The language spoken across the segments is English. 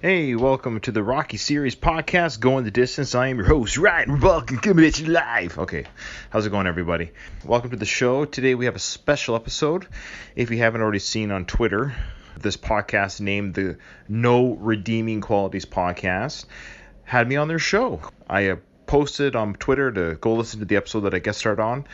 Hey, welcome to the Rocky Series podcast, Going the Distance. I am your host, Ryan Welcome, coming at you live. Okay, how's it going, everybody? Welcome to the show. Today we have a special episode. If you haven't already seen on Twitter, this podcast named the No Redeeming Qualities Podcast had me on their show. I posted on Twitter to go listen to the episode that I guest starred on.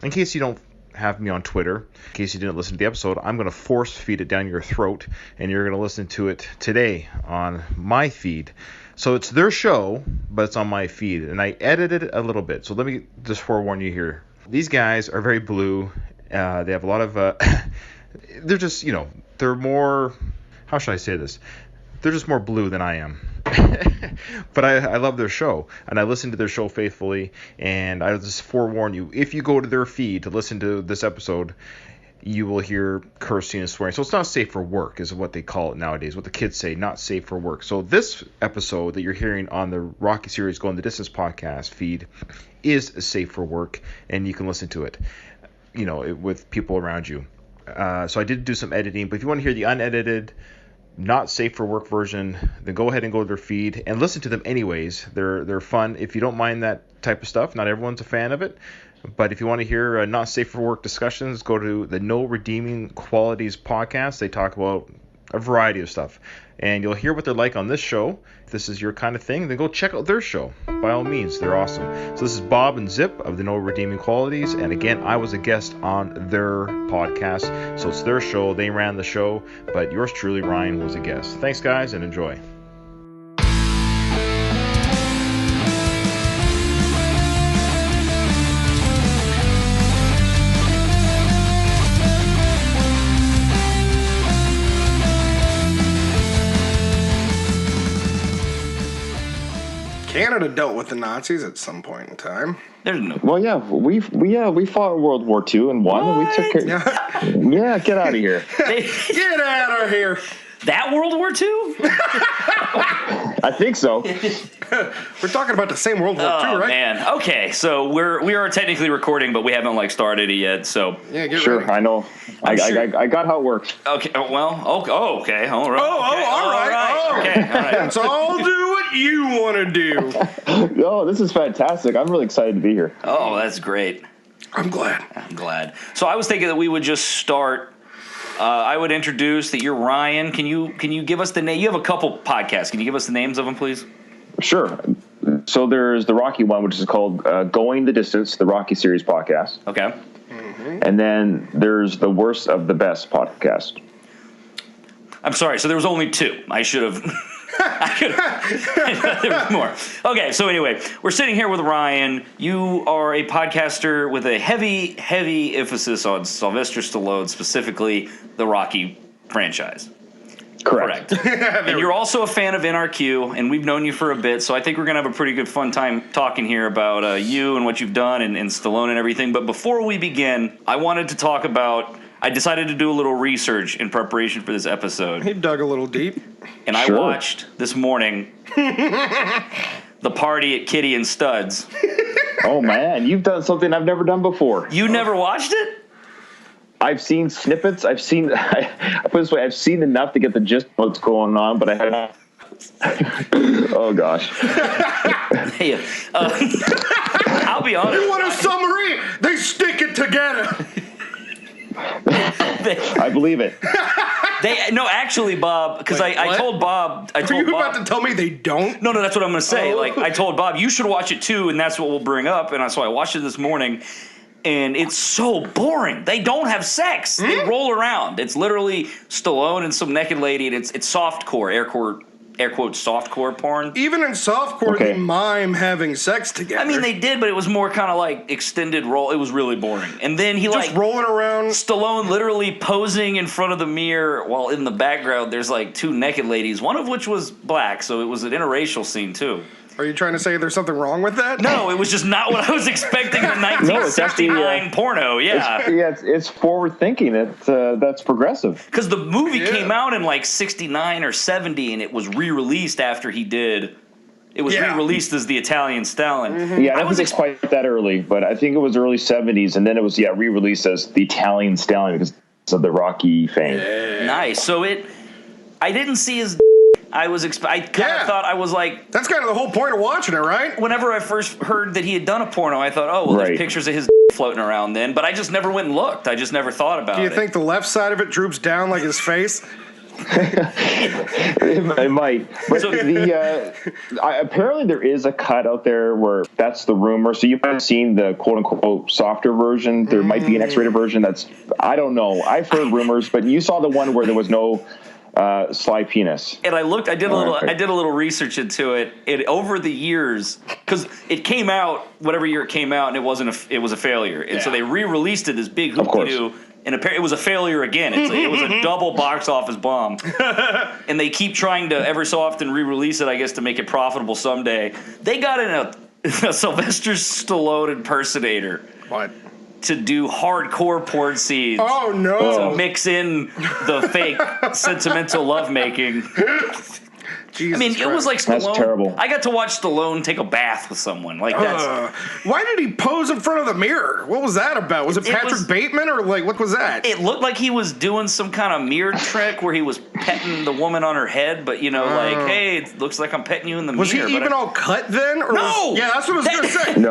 In case you don't have me on Twitter, in case you didn't listen to the episode, I'm going to force feed it down your throat, and you're going to listen to it today on my feed. So it's their show, but it's on my feed, and I edited it a little bit. So let me just forewarn you here. These guys are very blue. They have a lot of, they're just, they're more, how should I say this? They're just more blue than I am. But I love their show, and I listen to their show faithfully, and I just forewarn you, if you go to their feed to listen to this episode, you will hear cursing and swearing. So it's not safe for work is what they call it nowadays, what the kids say, not safe for work. So this episode that you're hearing on the Rocky Series Going the Distance podcast feed is safe for work, and you can listen to it, with people around you. So I did do some editing, but if you want to hear the unedited, not safe for work version, then go ahead and go to their feed and listen to them anyways. They're fun. If you don't mind that type of stuff, not everyone's a fan of it, but if you want to hear not safe for work discussions, go to the No Redeeming Qualities podcast. They talk about a variety of stuff, and you'll hear what they're like on this show. If this is your kind of thing, then go check out their show. By all means, they're awesome. So this is Bob and Zip of the No Redeeming Qualities, and again, I was a guest on their podcast, so it's their show. They ran the show, but yours truly, Ryan, was a guest. Thanks, guys, and enjoy. Canada dealt with the Nazis at some point in time. There's no. Well, yeah, we fought in World War II and won. And we took care. Yeah, get out of here. Get out of here. That World War II? I think so. We're talking about the same World War II, right? Oh man. Okay, so we are technically recording, but we haven't started it yet. So yeah, get sure, ready. I know. I got how it works. Okay. Well. Okay. All right. All right. Okay. All right. So I'll do what you want to do. Oh, this is fantastic. I'm really excited to be here. Oh, that's great. I'm glad. So I was thinking that we would just start. I would introduce that you're Ryan. Can you give us the name? You have a couple podcasts. Can you give us the names of them, please? Sure. So there's the Rocky one, which is called Going the Distance, the Rocky Series podcast. Okay. Mm-hmm. And then there's the Worst of the Best podcast. I'm sorry. So there was only two. I should have. There was more. Okay, so anyway, we're sitting here with Ryan. You are a podcaster with a heavy emphasis on Sylvester Stallone, specifically the Rocky franchise. Correct. And you're also a fan of NRQ, and we've known you for a bit, so I think we're going to have a pretty good fun time talking here about you and what you've done and Stallone and everything. But before we begin, I wanted to talk about... I decided to do a little research in preparation for this episode. He dug a little deep. And I watched this morning the party at Kitty and Studs. Oh, man. You've done something I've never done before. You never watched it? I've seen snippets. I put it this way, I've seen enough to get the gist of what's going on, but I haven't. Oh, gosh. Hey, I'll be honest. You want a summary? They stick it together. I believe it. Actually, Bob, because I told Bob. Are you about to tell me they don't? No, that's what I'm going to say. Oh. I told Bob, you should watch it too, and that's what we'll bring up. And so I watched it this morning, and it's so boring. They don't have sex. They roll around. It's literally Stallone and some naked lady, and it's softcore, air quotes, softcore porn. Even in softcore, they mime having sex together. I mean, they did, but it was more kind of like extended roll. It was really boring. And then he just rolling around. Stallone literally posing in front of the mirror while in the background there's two naked ladies, one of which was black, so it was an interracial scene too. Are you trying to say there's something wrong with that? No, it was just not what I was expecting in 1969 porno. Yeah, it's forward thinking. That's progressive. Because the movie came out in 69 or 70, and it was re-released after he did. It was re-released as the Italian Stalin. Mm-hmm. Yeah, I don't think it's quite that early, but I think it was early 70s, and then it was re-released as the Italian Stalin because of the Rocky fame. Nice. So I didn't see his I kind of thought, I was like, That's kind of the whole point of watching it, right? whenever I first heard that he had done a porno, I thought, oh, well, there's pictures of his floating around then, but I just never went and looked. I just never thought about it. Do you think the left side of it droops down like his face? It might, but apparently there is a cut out there where that's the rumor. So you might have seen the quote unquote softer version. There might be an X-rated version. I don't know. I've heard rumors, but you saw the one where there was no sly penis. And I did a little research into it. Over the years, because it came out whatever year it came out, and it was a failure, and so they re-released it this big hoopty-doo. And it was a failure again. It was a double box office bomb. And they keep trying to ever so often re-release it, I guess, to make it profitable someday. They got in a Sylvester Stallone impersonator. What? To do hardcore porn scenes. Oh, no. To mix in the fake sentimental lovemaking. Jesus it was like Stallone. That's terrible. I got to watch Stallone take a bath with someone. Like that's. Why did he pose in front of the mirror? What was that about? Was it Patrick Bateman or what was that? It looked like he was doing some kind of mirror trick where he was petting the woman on her head, but like, hey, it looks like I'm petting you in the mirror. Was he even all cut then? Or no. Yeah, that's what I was gonna say.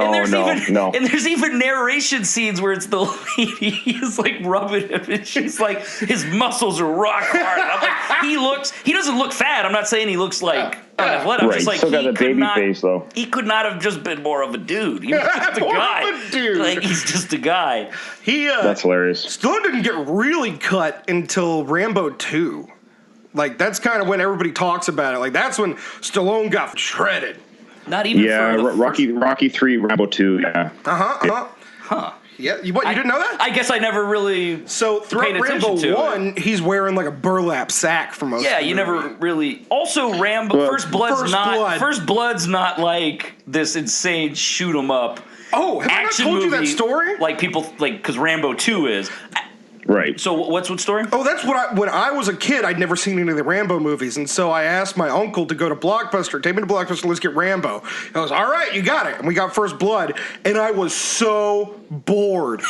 No. And there's even narration scenes where it's the lady. He's like rubbing him, and she's like, his muscles are rock hard. And I'm like, he doesn't look fat. I'm not saying he looks like unathletic. I'm just like, still got the baby face though. He could not have just been more of a dude. He was just a guy. Like he's just a guy. That's hilarious. Stallone didn't get really cut until Rambo 2. Like that's kind of when everybody talks about it. Like that's when Stallone got shredded. Not even for Rocky 3, Rambo 2. Yeah. Huh. Yeah, you didn't know that? I guess I never really. So throughout Rambo 1, he's wearing like a burlap sack for most. Yeah, of the you movie. never really. Also, Rambo First Blood's not like this insane shoot 'em up. Oh, have action I not told movie, you that story? Like people because Rambo 2 is. Right. So what story? Oh, that's when I was a kid, I'd never seen any of the Rambo movies, and so I asked my uncle to go to Blockbuster, take me to Blockbuster, let's get Rambo. I was, all right, you got it. And we got First Blood, and I was so bored.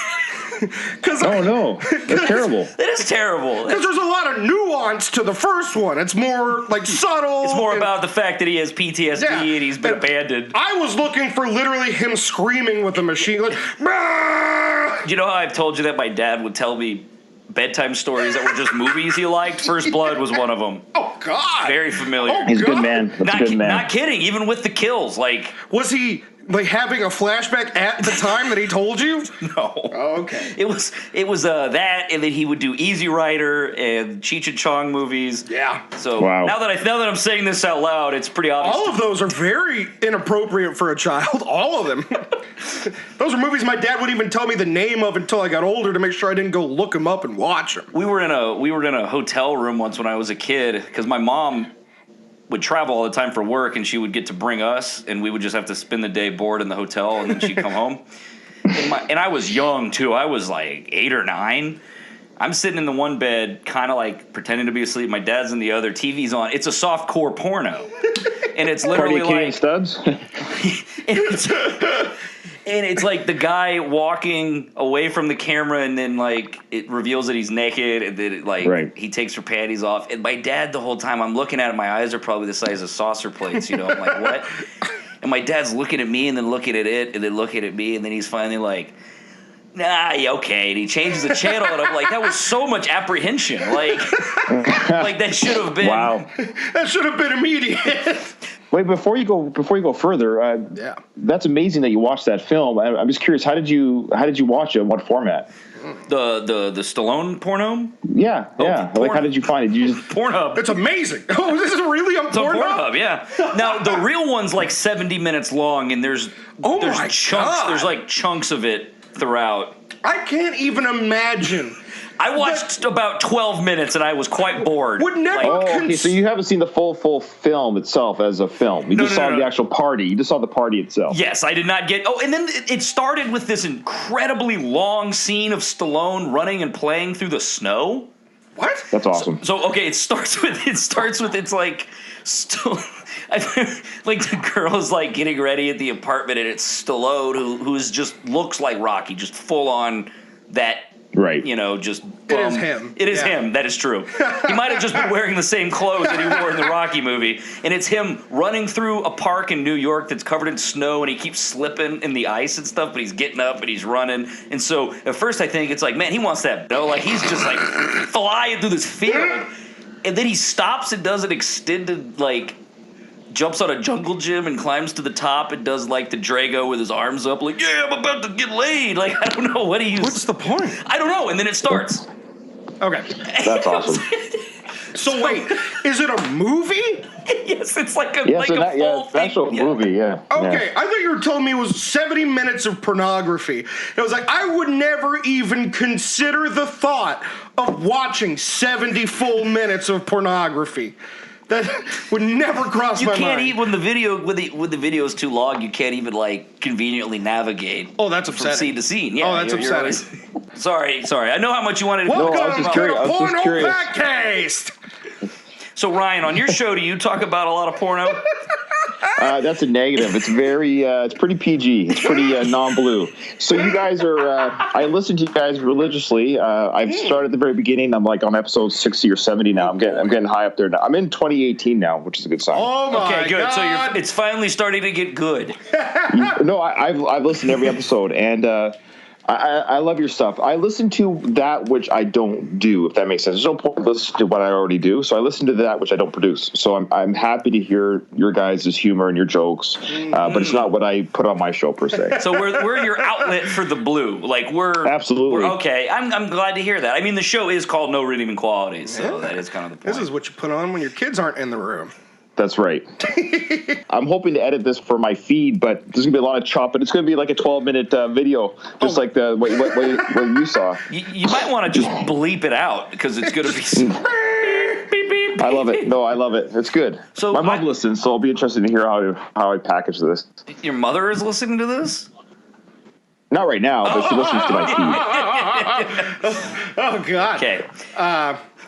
That's terrible. It is terrible. Because there's a lot of nuance to the first one. It's more like subtle. It's more about the fact that he has PTSD and he's been abandoned. I was looking for literally him screaming with a machine gun. You know how I've told you that my dad would tell me bedtime stories that were just movies he liked? First Blood was one of them. Oh, God. Very familiar. Oh, He's a good man. That's a good man. Not kidding. Even with the kills. Like, was he like having a flashback at the time that he told you? No. Oh, okay. It was that, and then he would do Easy Rider and Cheech and Chong movies. Yeah. So now that I'm saying this out loud, it's pretty obvious. All of those are very inappropriate for a child. All of them. Those are movies my dad wouldn't even tell me the name of until I got older to make sure I didn't go look them up and watch them. We were in a hotel room once when I was a kid because my mom would travel all the time for work, and she would get to bring us, and we would just have to spend the day bored in the hotel, and then she'd come home. And I was young, too. I was like 8 or 9. I'm sitting in the one bed, kind of like pretending to be asleep. My dad's in the other. TV's on. It's a softcore porno. And it's literally like... Studs? And it's like the guy walking away from the camera, and then like it reveals that he's naked, and then he takes her panties off. And my dad, the whole time I'm looking at it, my eyes are probably the size of saucer plates. I'm like, what? And my dad's looking at me, and then looking at it, and then looking at me, and then he's finally like, nah, okay. And he changes the channel, and I'm like, that was so much apprehension. Like that should have been. Wow. That should have been immediate. Wait, before you go further, that's amazing that you watched that film. I'm just curious, how did you watch it? What format? The Stallone porno? Yeah. Like, how did you find it? You just Pornhub. It's amazing. Oh, this is really on Pornhub? Pornhub, yeah. Now the real one's like 70 minutes long, and there's chunks. God. There's like chunks of it throughout. I can't even imagine. I watched about 12 minutes, and I was quite bored. Would never. Okay. So you haven't seen the full film itself as a film. You just saw the actual party. You just saw the party itself. Yes, I did not get. Oh, and then it started with this incredibly long scene of Stallone running and playing through the snow. What? That's awesome. So okay, it starts with it's like like the girl is like getting ready at the apartment, and it's Stallone who just looks like Rocky, just full on that Right. Just It is him. It is Yeah. him. That is true. He might have just been wearing the same clothes that he wore in the Rocky movie, and it's him running through a park in New York that's covered in snow, and he keeps slipping in the ice and stuff, but he's getting up and he's running. And so at first I think it's like, man, he wants that. Like he's just like flying through this field, and then he stops and does an extended jumps on a jungle gym and climbs to the top and does the Drago with his arms up, like, yeah, I'm about to get laid. I don't know what he's. What's the point? I don't know. And then it starts. Okay. That's awesome. So wait, is it a movie? Yes, it's like a Yes, full it's thing. actual movie. Yeah. Okay, Yeah. I thought you were telling me it was 70 minutes of pornography. It was like, I would never even consider the thought of watching 70 full minutes of pornography. That would never cross You my can't mind. even when the video is too long. You can't even conveniently navigate. Oh, that's from upsetting. scene to scene. Yeah, Oh, that's you're upsetting. always- sorry. I know how much you wanted to. Welcome I was just to curious- the I was just Porno curious. Podcast. So Ryan, on your show, do you talk about a lot of porno? That's a negative. It's very, it's pretty PG. It's pretty non-blue. So you guys are, I listen to you guys religiously. I've started at the very beginning. I'm on episode 60 or 70 now. I'm getting high up there now. I'm in 2018 now, which is a good sign. Oh my Okay, good. God. So it's finally starting to get good. No, I've listened to every episode, and I love your stuff. I listen to that which I don't do, if that makes sense. There's no point listening to what I already do, so I listen to that which I don't produce. So I'm happy to hear your guys' humor and your jokes, but it's not what I put on my show per se. So we're your outlet for the blue. We're Absolutely. we're okay. I'm glad to hear that. I mean, the show is called No Redeeming Qualities, so that is kind of the point. This is what you put on when your kids aren't in the room. That's right. I'm hoping to edit this for my feed, but there's going to be a lot of chopping. It's going to be like a 12-minute video, just like the what you saw. You might want to just bleep it out because it's going to be. Beep, beep, I love it. No, I love it. It's good. So my mom listens, so I'll be interested to hear how I package this. Your mother is listening to this? Not right now, but she listens to my feed. Oh God. Okay.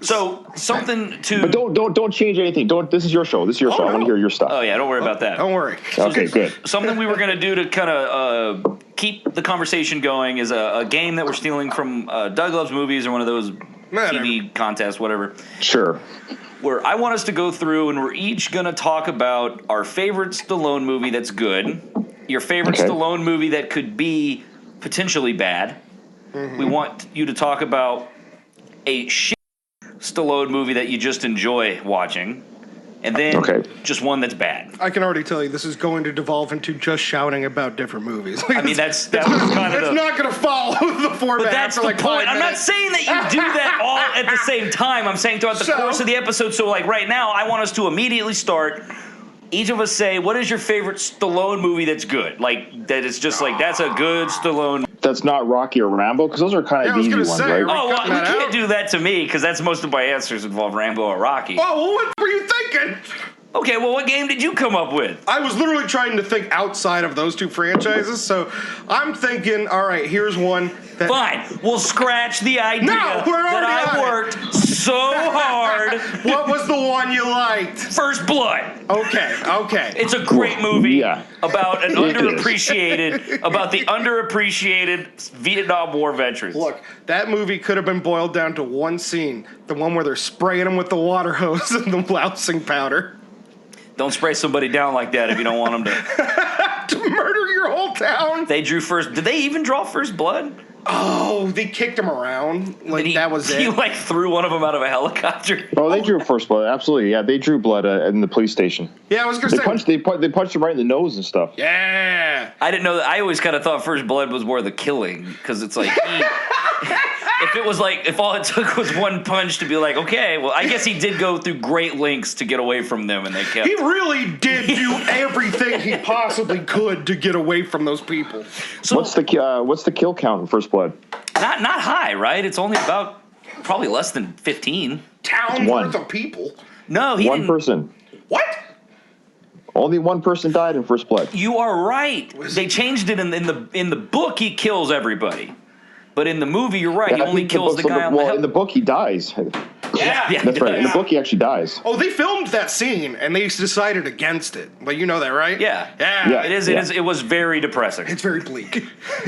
So something to. But don't change anything. Don't. This is your show. This is your show. I want to hear your stuff. Oh yeah, don't worry about that. Don't worry. Okay, good. Something we were going to do to kind of keep the conversation going is a game that we're stealing from Doug Loves Movies or one of those TV contests, whatever. Sure. Where I want us to go through and we're each going to talk about our favorite Stallone movie that's good, your favorite Okay. Stallone movie that could be potentially bad. We want you to talk about a shit Stallone movie that you just enjoy watching, and then just one that's bad. I can already tell you this is going to devolve into just shouting about different movies. I mean, that was kind of it's not going to follow the format. But that's after the point. 5 I'm not minutes. saying that you do that all at the same time. I'm saying throughout the course of the episode. So, right now, I want us to immediately start. Each of us say, what is your favorite Stallone movie that's good? That it's just that's a good Stallone. That's not Rocky or Rambo, because those are kind of the easy ones, right? Oh, well, cutting you that can't out? do that to me because that's most of my answers involve Rambo or Rocky. Oh, well, what were you thinking? Okay, well, what game did you come up with? I was literally trying to think outside of those two franchises, so I'm thinking, all right, here's one that... Fine, we'll scratch the idea No, we're already that I on it. worked so hard. What was the one you liked? First Blood. Okay. It's a great movie Yeah. about an It is. about the underappreciated Vietnam War veterans. Look, that movie could have been boiled down to one scene, the one where they're spraying them with the water hose and the lousing powder. Don't spray somebody down like that if you don't want them to. To murder your whole town? They drew first. Did they even draw First Blood? Oh, they kicked him around. That was it. He threw one of them out of a helicopter. Oh, they drew first blood. Absolutely, yeah. They drew blood in the police station. Yeah, I was going to say. They punched him right in the nose and stuff. Yeah. I didn't know that. I always kind of thought First Blood was more the killing because it's if it was if all it took was one punch to be okay, well, I guess he did go through great lengths to get away from them, and they kept. He really did do everything he possibly could to get away from those people. So What's the kill count in First Blood? not high, right? It's only about probably less than 15. Town One. worth of people. No, he One didn't. person. What? Only one person died in First Blood. You are right. They changed it in the book. He kills everybody, but in the movie, you're right. He I only think kills the guy on the in the book he dies. Yeah, That's right. In the book, he actually dies. Oh, they filmed that scene and they decided against it. But you know that, right? Yeah. Yeah. It was very depressing. It's very bleak.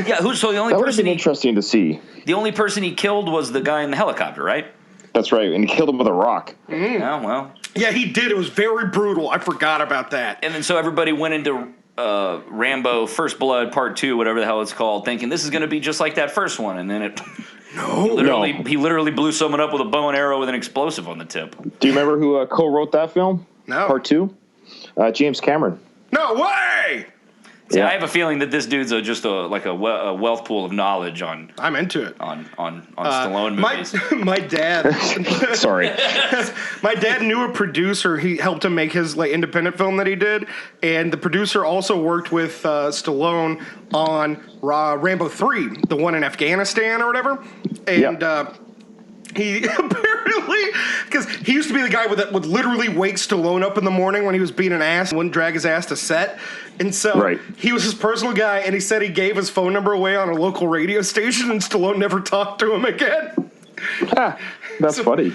Yeah, so the only That would have person been interesting to see. the only person he killed was the guy in the helicopter, right? That's right, and he killed him with a rock. Oh, well. Yeah, he did. It was very brutal. I forgot about that. And then so everybody went into Rambo First Blood Part 2, whatever the hell it's called, thinking this is going to be just like that first one, and then it he literally blew someone up with a bow and arrow with an explosive on the tip. Do you remember who co-wrote that film? No. Part 2? James Cameron. No way! See, Yeah. I have a feeling that this dude's just a wealth pool of knowledge on I'm into it. Stallone movies. My dad. Sorry. My dad knew a producer. He helped him make his independent film that he did, and the producer also worked with Stallone on Rambo 3, the one in Afghanistan or whatever. And he apparently, because he used to be the guy that would literally wake Stallone up in the morning when he was being an ass and wouldn't drag his ass to set. And so he was his personal guy, and he said he gave his phone number away on a local radio station, and Stallone never talked to him again. That's funny.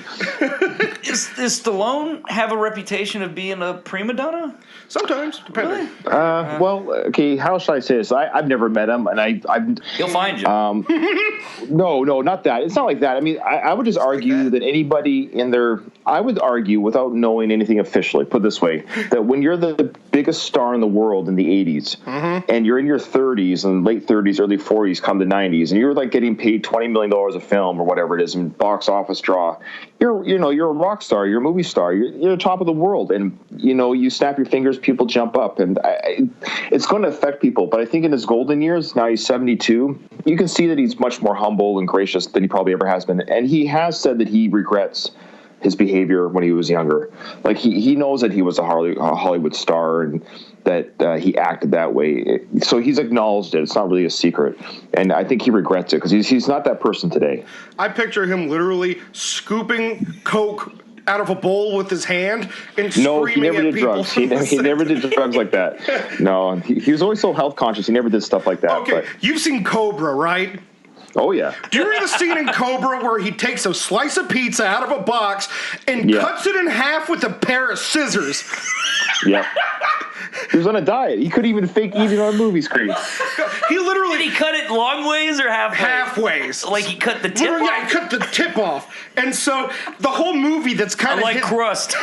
Does Stallone have a reputation of being a prima donna? Sometimes, depending. Well, okay, how should I say this? I've never met him, and He'll find you. No, not that. It's not like that. I mean, I would just argue that anybody I would argue without knowing anything officially, put it this way, that when you're the biggest star in the world in the 80s, and you're in your 30s and late 30s, early 40s, come the 90s, and you're like getting paid $20 million a film or whatever it is in box office draw, you're a rock star, you're a movie star, you're top of the world, and you snap your fingers, people jump up, and it's going to affect people. But I think in his golden years, now he's 72, you can see that he's much more humble and gracious than he probably ever has been, and he has said that he regrets his behavior when he was younger. Like he knows that he was a Hollywood star and that he acted that way. So he's acknowledged it. It's not really a secret, and I think he regrets it because he's not that person today. I picture him literally scooping Coke out of a bowl with his hand and screaming No, he never at did people. drugs. He never did drugs like that. No, he was always so health conscious. He never did stuff like that. Okay, But, you've seen Cobra, right? oh yeah. Do you remember the scene in Cobra where he takes a slice of pizza out of a box and cuts it in half with a pair of scissors? Yep. He was on a diet. He couldn't even fake eating on a movie screen. He literally... Did he cut it long ways or halfway? Halfways. Like he cut the tip off? Yeah, he cut the tip off. And so the whole movie that's kind of... like crust.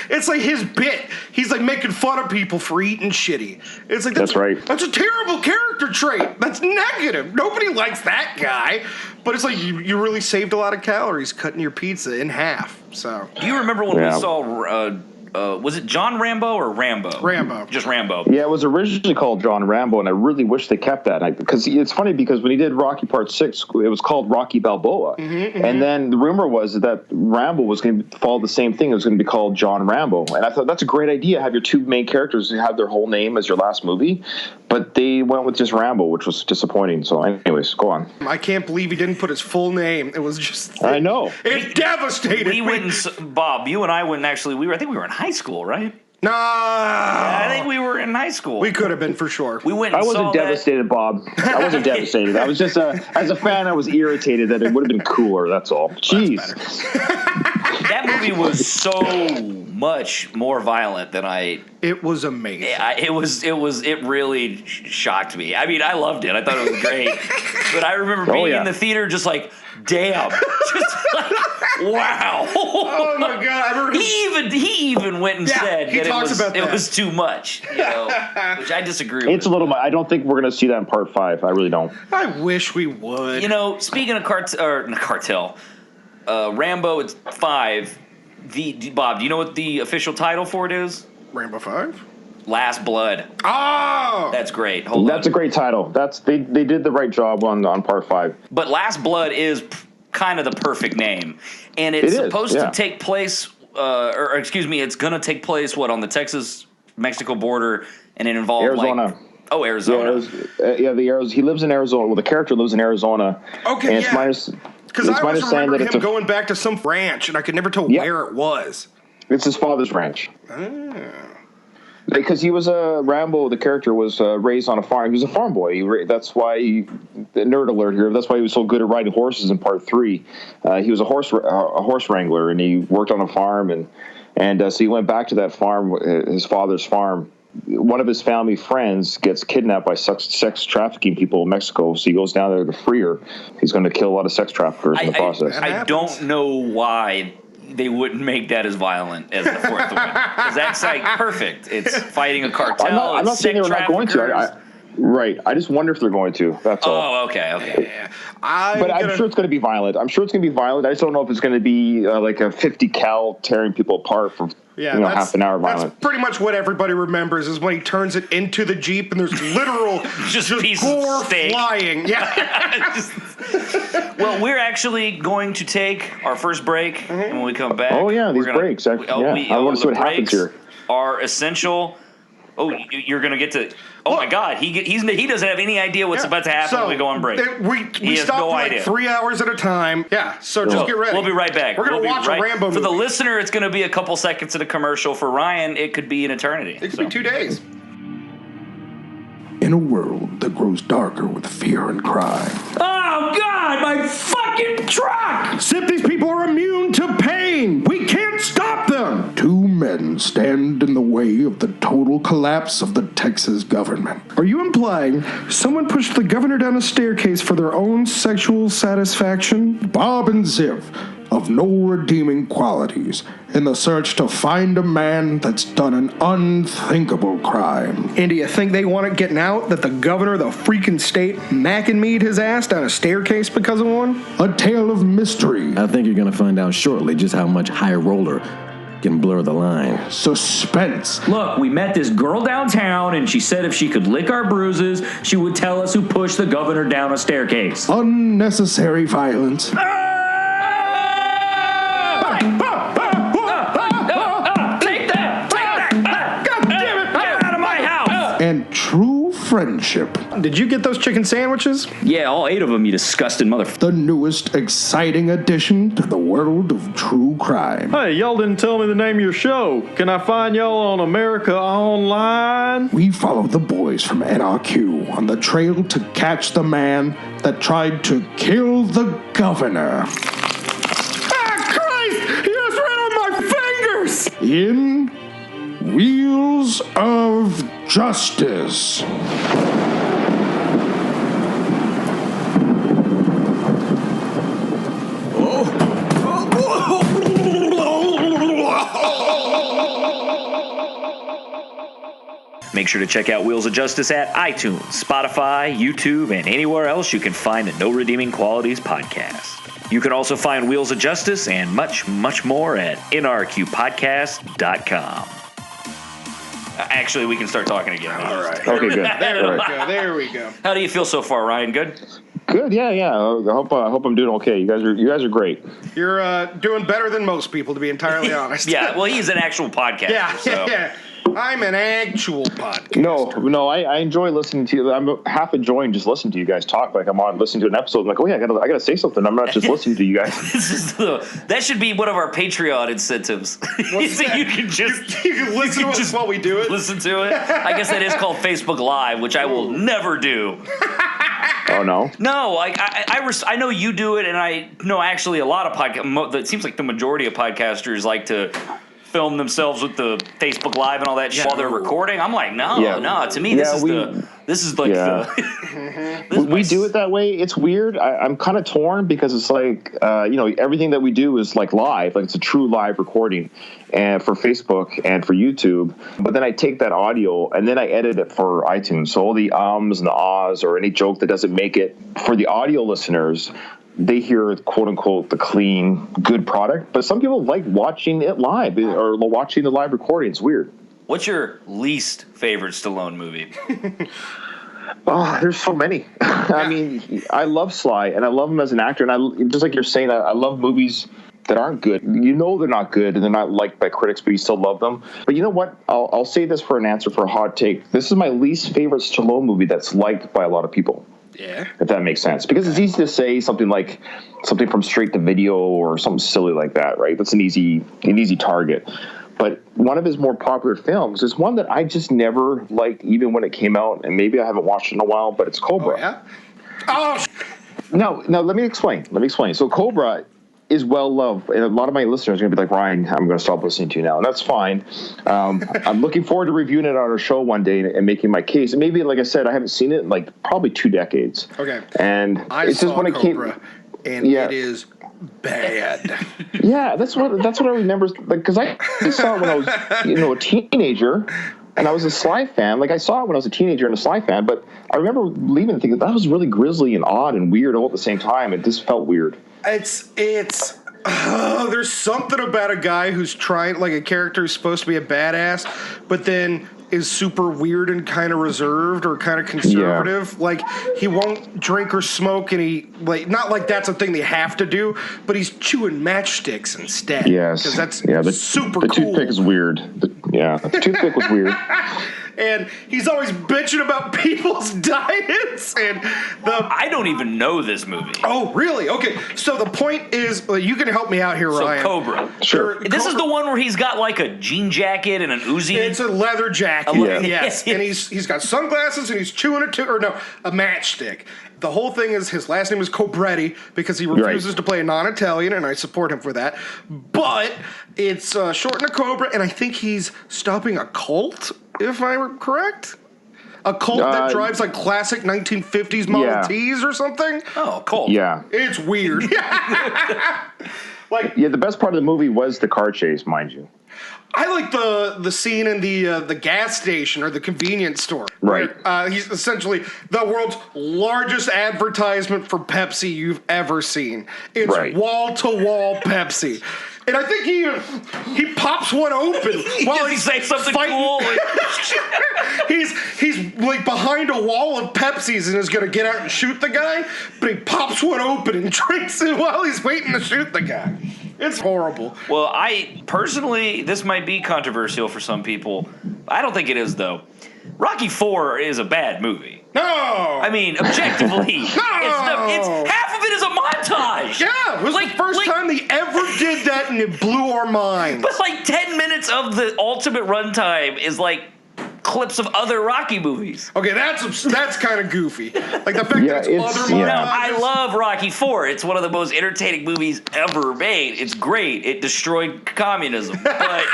It's like his bit. He's like making fun of people for eating shitty. It's like That's right. That's a terrible character trait. That's negative. Nobody likes that guy. But it's like you really saved a lot of calories cutting your pizza in half. So Do you remember when we saw... was it John Rambo or Rambo? Rambo. Just Rambo. Yeah, it was originally called John Rambo, and I really wish they kept that. Because it's funny because when he did Rocky Part 6, it was called Rocky Balboa. And then the rumor was that Rambo was going to follow the same thing. It was going to be called John Rambo. And I thought, that's a great idea. Have your two main characters have their whole name as your last movie. But they went with just Rambo, which was disappointing. So anyways, go on. I can't believe he didn't put his full name. It was just... I know. It devastated We me. went and... Bob, you and I went and actually... I think we were in high school, right? No. I think we were in high school. We could have been for sure. We went and I wasn't saw devastated, Bob. I wasn't devastated. I was just, as a fan, I was irritated that it would have been cooler. That's all. Jeez. That movie was so much more violent than It was amazing. It really shocked me. I mean, I loved it. I thought it was great. But I remember being in the theater just like, damn. Just like, wow. Oh my God. I remember He even went and said he that talks about it that. was too much. Which I disagree with. It's a little. I don't think we're going to see that in Part 5. I really don't. I wish we would. Speaking of cartel, Rambo, it's 5. Bob, do you know what the official title for it is? Rambo 5? Last Blood. Oh! That's great. That's a great title. They did the right job on Part 5. But Last Blood is kind of the perfect name. And it's supposed to take place, it's going to take place, on the Texas-Mexico border, and it involved Arizona. Arizona. He lives in Arizona. Well, the character lives in Arizona. Okay, and because I always remember him it's going back to some ranch, and I could never tell where it was. It's his father's ranch. Because he was Rambo, the character was raised on a farm. He was a farm boy. That's why, the nerd alert here, that's why he was so good at riding horses in part 3. He was a horse wrangler, and he worked on a farm, and so he went back to that farm, his father's farm. One of his family friends gets kidnapped by sex trafficking people in Mexico, so he goes down there to free her. He's going to kill a lot of sex traffickers in the process. I don't know why they wouldn't make that as violent as the fourth one, because that's like perfect. It's fighting a cartel. I'm not saying they were not going to. Right. I just wonder if they're going to. That's all. Oh, okay. Yeah. I'm sure it's going to be violent. I just don't know if it's going to be like a 50 cal tearing people apart for half an hour violent. That's pretty much what everybody remembers is when he turns it into the Jeep and there's literal just pieces gore of steak flying. Yeah. Well, we're actually going to take our first break when we come back. Oh yeah, these breaks. I want to see what happens here. Are essential. Oh, you're going to get to. Oh my God, he doesn't have any idea what's about to happen when we go on break. We stop for like 3 hours at a time. Yeah, so just get ready. We'll be right back. We're going to watch a Rambo movie. For the listener, it's going to be a couple seconds in a commercial. For Ryan, it could be an eternity. It could be 2 days. In a world that grows darker with fear and crime. Oh, God, my fucking truck! Except these people are immune to pain. We can't stop them. 2 men stand in the way of the total collapse of the Texas government. Are you implying someone pushed the governor down a staircase for their own sexual satisfaction? Bob and Ziv, of no redeeming qualities, in the search to find a man that's done an unthinkable crime. And do you think they want it getting out that the governor of the freaking state Mac and Mead his ass down a staircase because of one? A tale of mystery. I think you're going to find out shortly just how much High Roller can blur the line. Suspense. Look, we met this girl downtown, and she said if she could lick our bruises, she would tell us who pushed the governor down a staircase. Unnecessary violence. And true friendship. Did you get those chicken sandwiches? Yeah, all 8 of them, you disgusting motherfucker. The newest exciting addition to the world of true crime. Hey, y'all didn't tell me the name of your show. Can I find y'all on America Online? We follow the boys from NRQ on the trail to catch the man that tried to kill the governor. Ah, Christ! He just ran on my fingers! In Wheels of Justice. Make sure to check out Wheels of Justice at iTunes, Spotify, YouTube, and anywhere else you can find the No Redeeming Qualities podcast. You can also find Wheels of Justice and much, much more at nrqpodcast.com. Actually, we can start talking again. All right. Okay, good. There we go. How do you feel so far, Ryan? Good? Good, yeah. I hope I'm doing okay. You guys are great. You're doing better than most people, to be entirely honest. Yeah, well, he's an actual podcaster. Yeah. I'm an actual podcast. No, I enjoy listening to you. I'm half enjoying just listening to you guys talk. Like I'm on listening to an episode. I'm like, oh yeah, I gotta say something. I'm not just listening to you guys. That should be one of our Patreon incentives. What's that? You can just you can listen to us while we do it. Listen to it. I guess that is called Facebook Live, which I will never do. Oh no. No, I know you do it, and I know actually a lot of podcasts. It seems like the majority of podcasters like to film themselves with the Facebook Live and all that shit while they're recording. I'm like, no. To me, this is like we do it that way. It's weird. I'm kind of torn because it's like everything that we do is like live, like it's a true live recording, and for Facebook and for YouTube. But then I take that audio and then I edit it for iTunes. So all the ums and the ahs or any joke that doesn't make it for the audio listeners, they hear, quote unquote, the clean, good product. But some people like watching it live or watching the live recording. It's weird. What's your least favorite Stallone movie? Oh, there's so many. I mean, I love Sly, and I love him as an actor. And just like you're saying, I love movies that aren't good. You know they're not good, and they're not liked by critics, but you still love them. But you know what? I'll say this for an answer for a hot take. This is my least favorite Stallone movie that's liked by a lot of people. Yeah. If that makes sense. Because it's easy to say something from Straight to Video or something silly like that, right? That's an easy target. But one of his more popular films is one that I just never liked, even when it came out, and maybe I haven't watched it in a while, but it's Cobra. Oh, yeah? Oh, No, let me explain. So Cobra is well loved, and a lot of my listeners are going to be like, Ryan, I'm going to stop listening to you now, and that's fine. I'm looking forward to reviewing it on our show one day and making my case. And maybe, like I said, I haven't seen it in like probably 2 decades. Okay. And it's just when Cobra, and it is bad. Yeah, that's what I remember. Like, because I saw it when I was, a teenager, and I was a Sly fan. Like, I saw it when I was a teenager and a Sly fan, but I remember leaving and thinking that was really grisly and odd and weird all at the same time. It just felt weird. There's something about a guy who's trying, like a character who's supposed to be a badass, but then is super weird and kind of reserved or kind of conservative. Yeah. Like, he won't drink or smoke, and he, like, not like that's a thing they have to do, but he's chewing matchsticks instead. Yes. Because that's super cool. The cool. toothpick is weird. The toothpick was weird. And he's always bitching about people's diets. And I don't even know this movie. Oh, really? Okay. So the point is, you can help me out here, Ryan. So Cobra. Sure. This is the one where he's got like a jean jacket and an Uzi. It's a leather jacket. Yes. And he's got sunglasses and he's chewing a matchstick. The whole thing is his last name is Cobretti because he refuses to play a non-Italian, and I support him for that. But it's shortened to Cobra, and I think he's stopping a cult, if I'm correct. A cult that drives like classic 1950s Model Ts or something. Oh, cult. Yeah. It's weird. The best part of the movie was the car chase, mind you. I like the scene in the gas station or the convenience store. Right. He's essentially the world's largest advertisement for Pepsi you've ever seen. It's wall-to-wall Pepsi. And I think he pops one open while he's saying something fighting. Cool. he's like behind a wall of Pepsis and is going to get out and shoot the guy, but he pops one open and drinks it while he's waiting to shoot the guy. It's horrible. Well, I personally, this might be controversial for some people. I don't think it is, though. Rocky IV is a bad movie. No! I mean, objectively, no! it's half of it is a montage. Yeah, it was the first time they ever did that, and it blew our minds. But like 10 minutes of the ultimate runtime is like clips of other Rocky movies. Okay, that's kind of goofy. Like the fact that it's other montages. Now, I love Rocky IV. It's one of the most entertaining movies ever made. It's great. It destroyed communism. But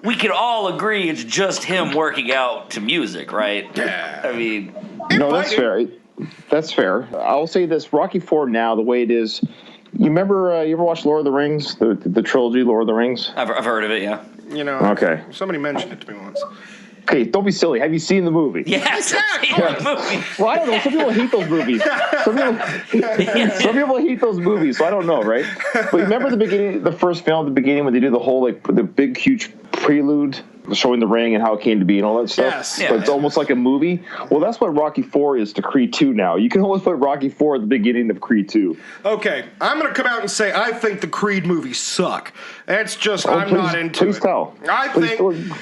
we can all agree it's just him working out to music, right? Yeah. I mean... No, that's fair. That's fair. I'll say this. Rocky IV now, the way it is... You remember, you ever watched Lord of the Rings? The trilogy, Lord of the Rings? I've heard of it, yeah. Okay. Somebody mentioned it to me once. Okay, don't be silly. Have you seen the movie? Yes, I've seen the movie. Well, I don't know. Some people hate those movies. Some people hate those movies, so I don't know, right? But remember the beginning, the first film at the beginning when they do the whole, like, the big, huge prelude showing the ring and how it came to be and all that stuff? Yes. But it's almost like a movie. Well, that's what Rocky IV is to Creed 2 now. You can always put Rocky IV at the beginning of Creed 2. Okay, I'm going to come out and say I think the Creed movies suck. That's just, I'm not into it. Please tell. I think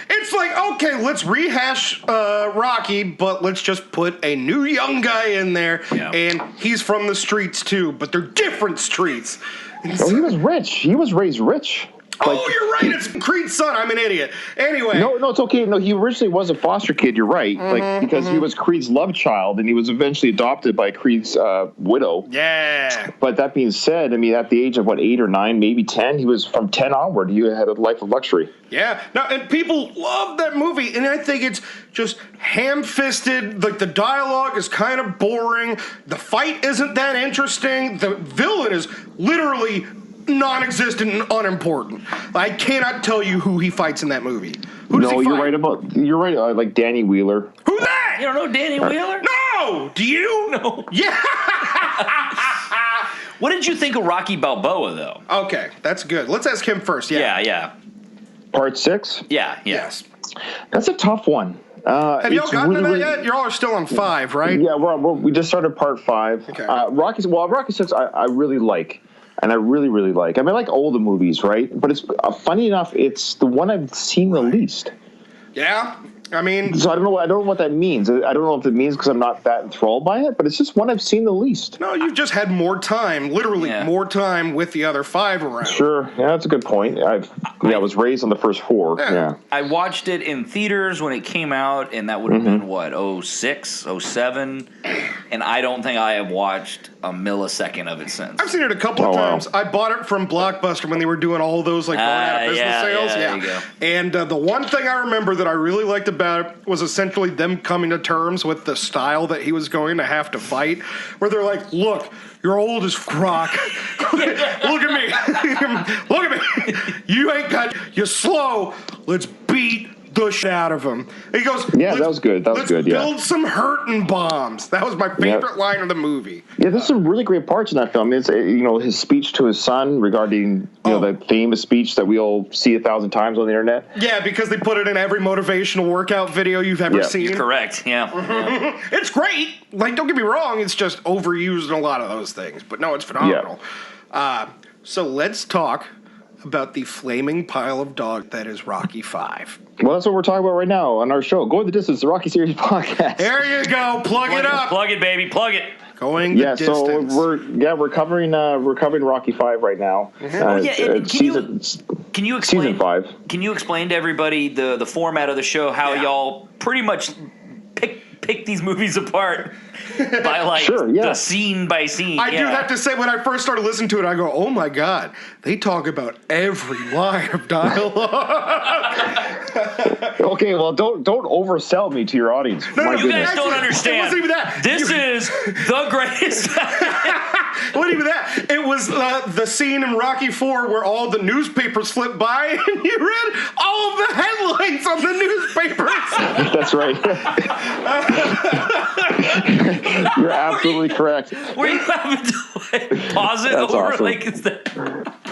it's like, okay, let's rehash Rocky, but let's just put a new young guy in there, and he's from the streets too, but they're different streets. Oh, he was rich. He was raised rich. You're right. It's Creed's son. I'm an idiot. Anyway. No, it's okay. No, he originally was a foster kid. You're right. Because he was Creed's love child, and he was eventually adopted by Creed's widow. Yeah. But that being said, I mean, at the age of, 8 or 9, maybe 10, he was from 10 onward. He had a life of luxury. Yeah. No, and people love that movie, and I think it's just ham-fisted. Like, the dialogue is kind of boring. The fight isn't that interesting. The villain is literally non-existent and unimportant. I cannot tell you who he fights in that movie. Who does he fight? You're right. Like Danny Wheeler. Who's that? You don't know Danny Wheeler? No. Do you? No. Yeah. What did you think of Rocky Balboa, though? Okay, that's good. Let's ask him first. Yeah. Part 6? Yeah. Yes. That's a tough one. Have y'all gotten to that yet? Y'all are still on 5, right? Yeah, we just started part 5. Okay. Rocky 6 I really like. And I really, really like. I mean, I like all the movies, right? But it's funny enough, it's the one I've seen the least. Yeah? I mean, So I don't know what that means. I don't know if it means because I'm not that enthralled by it, but it's just one I've seen the least. no, you've just had more time, literally more time with the other 5 around. Sure, yeah, that's a good point. I was raised on the first 4. Yeah. I watched it in theaters when it came out, and that would have been, what, 06, 07? And I don't think I have watched a millisecond of it since. I've seen it a couple of times. Wow. I bought it from Blockbuster when they were doing all those going out of business sales. there you go. And the one thing I remember that I really liked about it was essentially them coming to terms with the style that he was going to have to fight, where they're like, look, you're old as crock. Look at me. Look at me. You ain't got, you're slow. Let's beat the shit out of him. And he goes, Yeah, that was good. That was good, yeah. Build some hurting bombs. That was my favorite line of the movie. Yeah, there's some really great parts in that film. It's his speech to his son regarding the famous speech that we all see 1,000 times on the internet. Yeah, because they put it in every motivational workout video you've ever seen. You're correct, yeah. It's great. Like, don't get me wrong, it's just overused in a lot of those things. But no, it's phenomenal. So let's talk about the flaming pile of dog that is Rocky V. Well, that's what we're talking about right now on our show. Go the Distance, the Rocky Series podcast. There you go. Plug it up. Plug it, baby. Plug it. Going the distance. So we're covering Rocky V right now. Can you explain season 5? Can you explain to everybody the format of the show, how y'all pretty much pick these movies apart by the scene by scene? I do have to say, when I first started listening to it, I go, oh my God, they talk about every line of dialogue. Okay, well, don't oversell me to your audience. No, you guys don't understand. It wasn't even that. This is the greatest. It wasn't even that. It was the scene in Rocky IV where all the newspapers flipped by and you read all of the headlines on the newspapers. That's right. You're absolutely correct. Were you having to pause it That's over? awesome. Is that?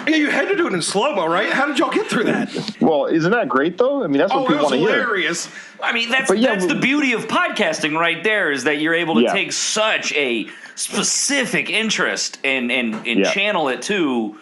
Yeah, you had to do it in slow-mo, right? How did y'all get through that? Well, isn't that great, though? I mean, that's what people want to hear. Hilarious. I mean, that's the beauty of podcasting right there, is that you're able to take such a specific interest and channel it to,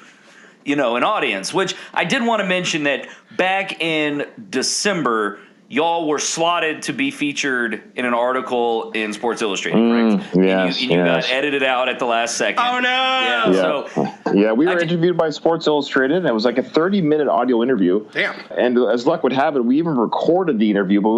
an audience. Which I did want to mention that back in December, y'all were slotted to be featured in an article in Sports Illustrated, correct? Yes, and you got edited out at the last second. Oh, no! Yeah, we were interviewed by Sports Illustrated, and it was like a 30-minute audio interview. Damn. And as luck would have it, we even recorded the interview, but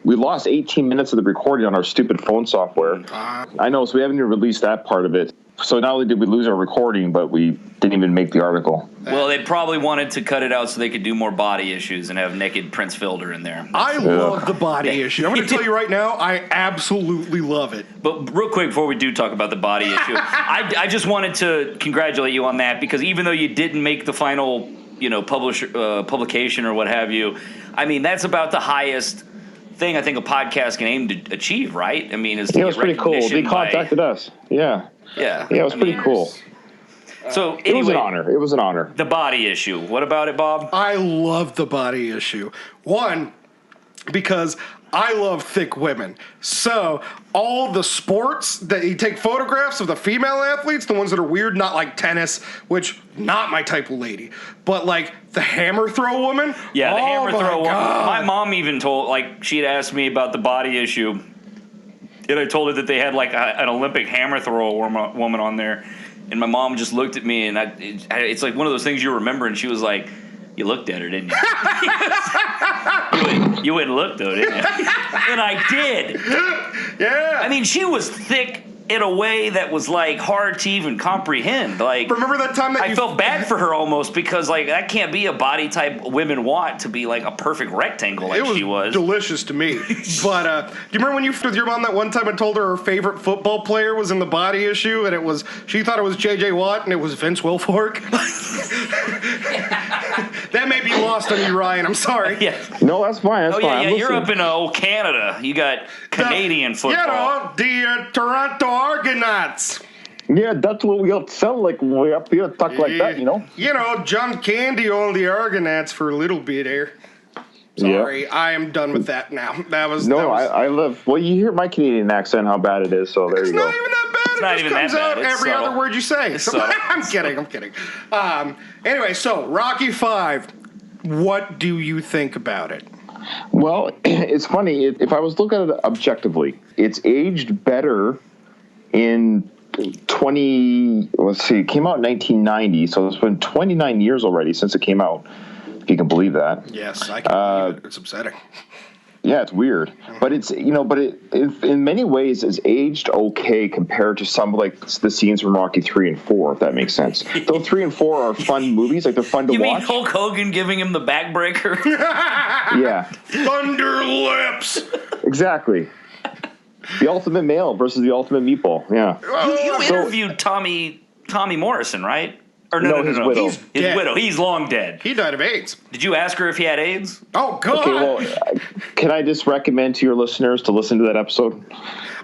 we lost 18 minutes of the recording on our stupid phone software. I know, so we haven't even released that part of it. So not only did we lose our recording, but we didn't even make the article. Well, they probably wanted to cut it out so they could do more body issues and have naked Prince Fielder in there. I love the body issue. I'm going to tell you right now, I absolutely love it. But real quick, before we do talk about the body issue, I just wanted to congratulate you on that, because even though you didn't make the final, publication or what have you, I mean, that's about the highest thing I think a podcast can aim to achieve, right? I mean, is to it was pretty cool. They contacted us. Yeah. Yeah. Yeah, it was pretty cool. So anyway, it was an honor. It was an honor. The body issue. What about it, Bob? I love the body issue. One, because I love thick women. So all the sports that you take photographs of the female athletes, the ones that are weird, not like tennis, which not my type of lady, but like the hammer throw woman. Yeah, the hammer throw woman. God. My mom even she had asked me about the body issue. And I told her that they had like an Olympic hammer throw woman on there. And my mom just looked at me, and it's like one of those things you remember, and she was like, you looked at her, didn't you? You went and looked, though, didn't you? And I did. Yeah. I mean, she was thick in a way that was like hard to even comprehend. Like, remember that time that I felt bad for her almost, because like that can't be a body type women want, to be like a perfect rectangle like she was. Delicious to me. But do you remember when you with your mom that one time I told her favorite football player was in the body issue, and she thought it was J.J. Watt and it was Vince Wilfork? That may be lost on you, Ryan. I'm sorry. Yeah. No, that's fine. That's fine. Yeah. You're up in Canada. You got Canadian football. The Toronto Argonauts. Yeah, that's what we all sound like when we up here talk like that, John Candy owned the Argonauts for a little bit there. Sorry, I am done with that now. I love. Well, you hear my Canadian accent, how bad it is. So there you go. It's not even that bad. It's not even comes that bad. out every subtle. other word you say. I'm kidding. Anyway, so Rocky V. What do you think about it? Well, it's funny. If I was looking at it objectively, it's aged better in 20. Let's see, it came out in 1990, so it's been 29 years already since it came out. If you can believe that. Yes, I can believe it. It's upsetting. Yeah, it's weird, but it's it in many ways is aged okay compared to some like the scenes from Rocky 3 and 4, if that makes sense. Though 3 and 4 are fun movies, like they're fun to You watch. mean Hulk Hogan giving him the backbreaker? Yeah, Thunder Lips. exactly. The Ultimate Male versus the Ultimate Meatball. Yeah. You interviewed Tommy Morrison, right? Or No, his widow. He's His dead. widow. He's long dead. He died of AIDS. Did you ask her if he had AIDS? Oh, God. Okay, well, can I just recommend to your listeners to listen to that episode?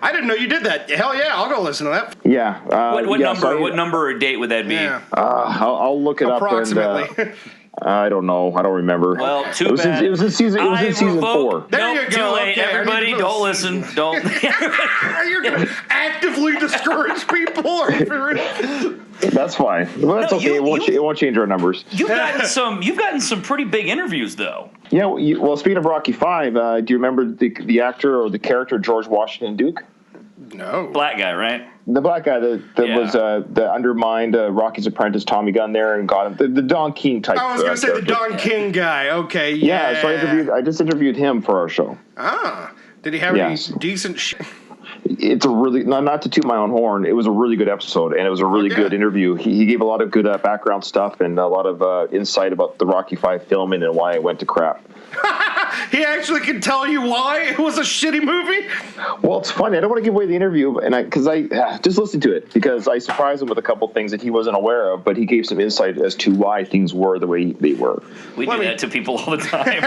I didn't know you did that. Hell yeah, I'll go listen to that. Yeah. What yeah, number? so What number or date would that be? Yeah. I'll look it Approximately. up. And, I don't know. I don't remember. Well, too it was bad. In, it was in season. It was I in season revoke- 4. There Nope, you go. Too late. Okay, I Everybody, need to don't go listen. Don't. You're going to actively discourage people. Are you for real? That's fine. Well, that's No, okay. It won't change our numbers. You've gotten some pretty big interviews though. Yeah. Well, speaking of Rocky 5, do you remember the actor or the character George Washington Duke? No. Black guy, right? The black guy that Yeah. was that undermined Rocky's apprentice Tommy Gunn there and got him the Don King type. I was going to say the character. Don King guy. Okay, yeah. Yeah, so I just interviewed him for our show. Ah. Did he have Yes. any decent shit? It's a really not to toot my own horn. It was a really good episode, and it was a really Okay. good interview. He gave a lot of good background stuff and a lot of insight about the Rocky 5 filming and why it went to crap. He actually can tell you why it was a shitty movie? Well, it's funny. I don't want to give away the interview, and because I just listened to it because I surprised him with a couple things that he wasn't aware of, but he gave some insight as to why things were the way they were. We do that to people all the time.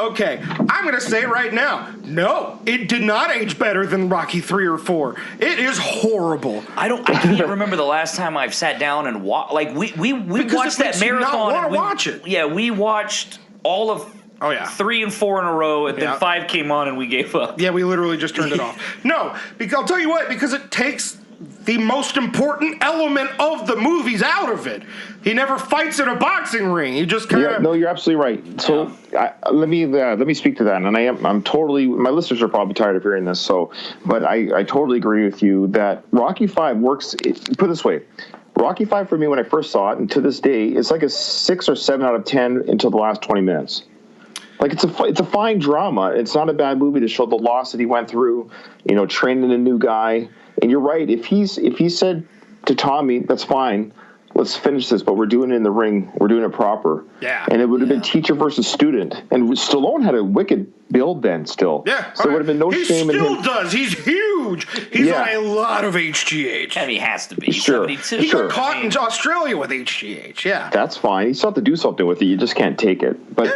Okay, I'm going to say it right now. No, it did not age better than Rocky 3 or 4. It is horrible. I can't remember the last time I've sat down and watched. Like we Because watched it that makes you not marathon. wanna and we- watch it. Yeah, we watched all of. Oh, yeah. 3 and 4 in a row, and Yeah. then 5 came on, and we gave up. Yeah, we literally just turned it off. No, because I'll tell you what, because it takes the most important element of the movies out of it. He never fights in a boxing ring. He just kind Yeah, of... no, you're absolutely right. So let me speak to that, and I'm totally. My listeners are probably tired of hearing this. But I totally agree with you that Rocky 5 works. Put it this way, Rocky 5 for me when I first saw it, and to this day, it's like a 6 or 7 out of 10 until the last 20 minutes. Like it's a fine drama. It's not a bad movie to show the loss that he went through. Training a new guy. And you're right. If he said to Tommy, "That's fine. Let's finish this, but we're doing it in the ring. We're doing it proper." Yeah. And it would have been teacher versus student. And Stallone had a wicked build then still. Yeah. So there would have been no he shame in him. still does. He's huge. He's Yeah. on a lot of HGH. I mean, he has to be. He's Sure. 72. He Sure. got caught in Australia with HGH. Yeah. That's fine. You still have to do something with it. You just can't take it. But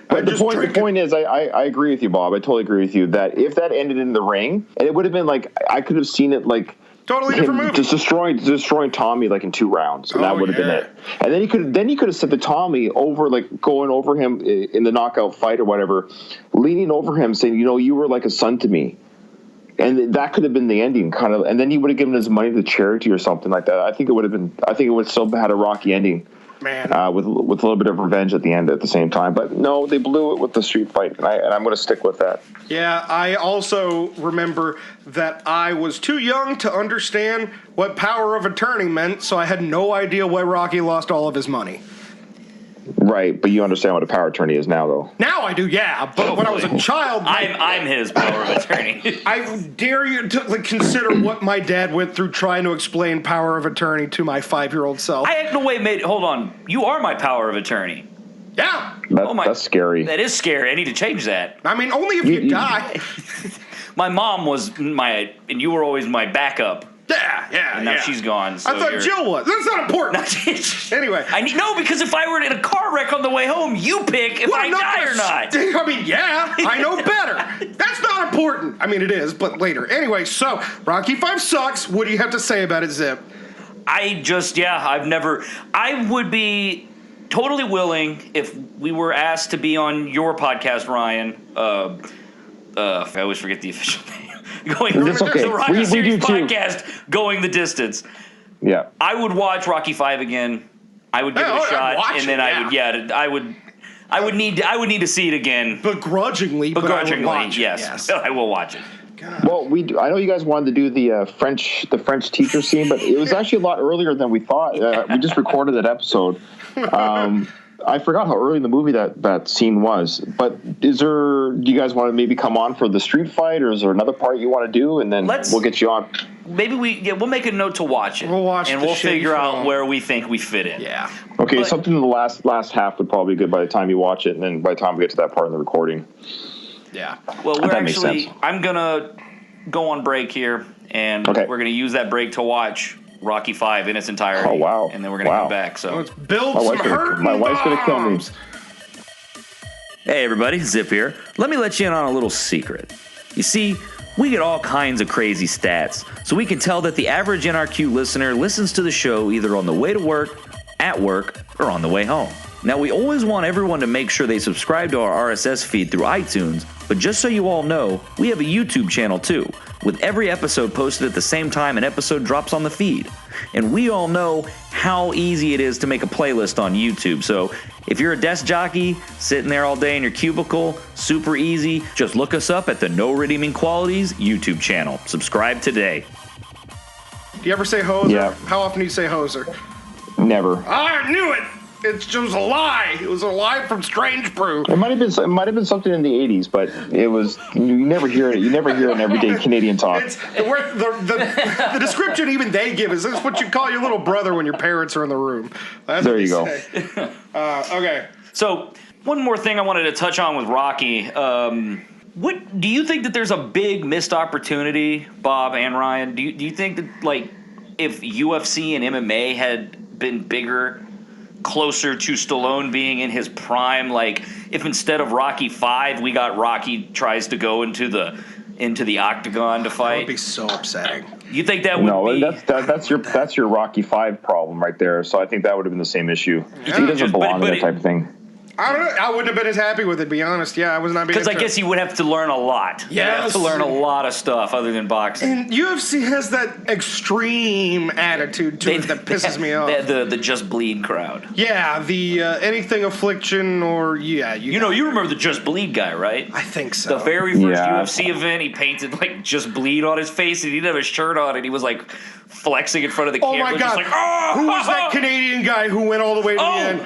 But the point is, I agree with you, Bob. I totally agree with you that if that ended in the ring, and it would have been like I could have seen it like Totally different movie. just destroying Tommy like in 2 rounds, and that would have been it. And then he could have said to Tommy over like going over him in the knockout fight or whatever, leaning over him saying, you were like a son to me. And that could have been the ending, kind of. And then he would have given his money to charity or something like that. I think it would have still had a Rocky ending. Man. With a little bit of revenge at the end at the same time. But no, they blew it with the street fight, and I'm going to stick with that. Yeah, I also remember that I was too young to understand what power of attorney meant, so I had no idea why Rocky lost all of his money. Right, but you understand what a power attorney is now, though. Now I do, yeah. But when I was a child, I'm his power of attorney. I dare you to consider what my dad went through trying to explain power of attorney to my 5-year-old self. Hold on. You are my power of attorney. Yeah. That's scary. That is scary. I need to change that. I mean, only if you die. My mom was and you were always my backup. Yeah. And now she's gone. So I thought Jill was. That's not important. Anyway. No, because if I were in a car wreck on the way home, you pick if I die or not. I mean, yeah, I know better. That's not important. I mean, it is, but later. Anyway, so Rocky 5 sucks. What do you have to say about it, Zip? I would be totally willing if we were asked to be on your podcast, Ryan. I always forget the official name. That's okay. The Rocky We Series do too. podcast, Going the Distance. Yeah. I would watch Rocky 5 again I would give it a I'd shot, watch and then it, I would need to see it again. Begrudgingly, but I would watch it, yes. I will watch it. Well, I know you guys wanted to do the French teacher scene, but it was actually a lot earlier than we thought. We just recorded that episode. I forgot how early in the movie that scene was. But do you guys want to maybe come on for the street fight, or is there another part you want to do, and then we'll get you on? Maybe we'll make a note to watch it. We'll watch and the we'll figure out film. where we think we fit in. Yeah. Okay, something in the last half would probably be good by the time you watch it, and then by the time we get to that part in the recording. Yeah. Well, That makes sense. I'm gonna go on break here, and we're gonna use that break to watch Rocky V in its entirety. Oh, wow. And then we're gonna come back. So Let's build some hurting my wife's gonna kill me. bombs. Hey everybody, Zip here. Let me let you in on a little secret. You see, we get all kinds of crazy stats, so we can tell that the average NRQ listener listens to the show either on the way to work, at work, or on the way home. Now, we always want everyone to make sure they subscribe to our RSS feed through iTunes, but just so you all know, we have a YouTube channel too, with every episode posted at the same time an episode drops on the feed. And we all know how easy it is to make a playlist on YouTube, so if you're a desk jockey sitting there all day in your cubicle, super easy, just look us up at the No Redeeming Qualities YouTube channel. Subscribe today. Do you ever say hoser? Yeah. How often do you say hoser? Never. I knew it! It was a lie. It was a lie from Strange Brew. It might have been something in the 80s, but it was you never hear it. You never hear an everyday Canadian talk. It's the description even they give is this is what you call your little brother when your parents are in the room. That's There what you they go. say. Okay. So, one more thing I wanted to touch on with Rocky. What do you think that there's a big missed opportunity, Bob and Ryan? Do you think that, like, if UFC and MMA had been bigger, closer to Stallone being in his prime, like if instead of Rocky V we got Rocky tries to go into the octagon to That fight? would be so upsetting. You think that would be? That's your Rocky V problem right there. So I think that would have been the same issue. He doesn't belong in that type of thing. I don't know. I wouldn't have been as happy with it, to be honest. Yeah, I was not being Because I guess you would have to learn a lot. You have to learn a lot of stuff other than boxing. And UFC has that extreme attitude to it that pisses me off. The Just Bleed crowd. Yeah, the anything affliction or you remember the Just Bleed guy, right? I think so. The very first UFC event, he painted like Just Bleed on his face, and he didn't have a shirt on, and he was like flexing in front of the camera. Oh my god! Just like, oh, who was that Canadian guy who went all the way to the end?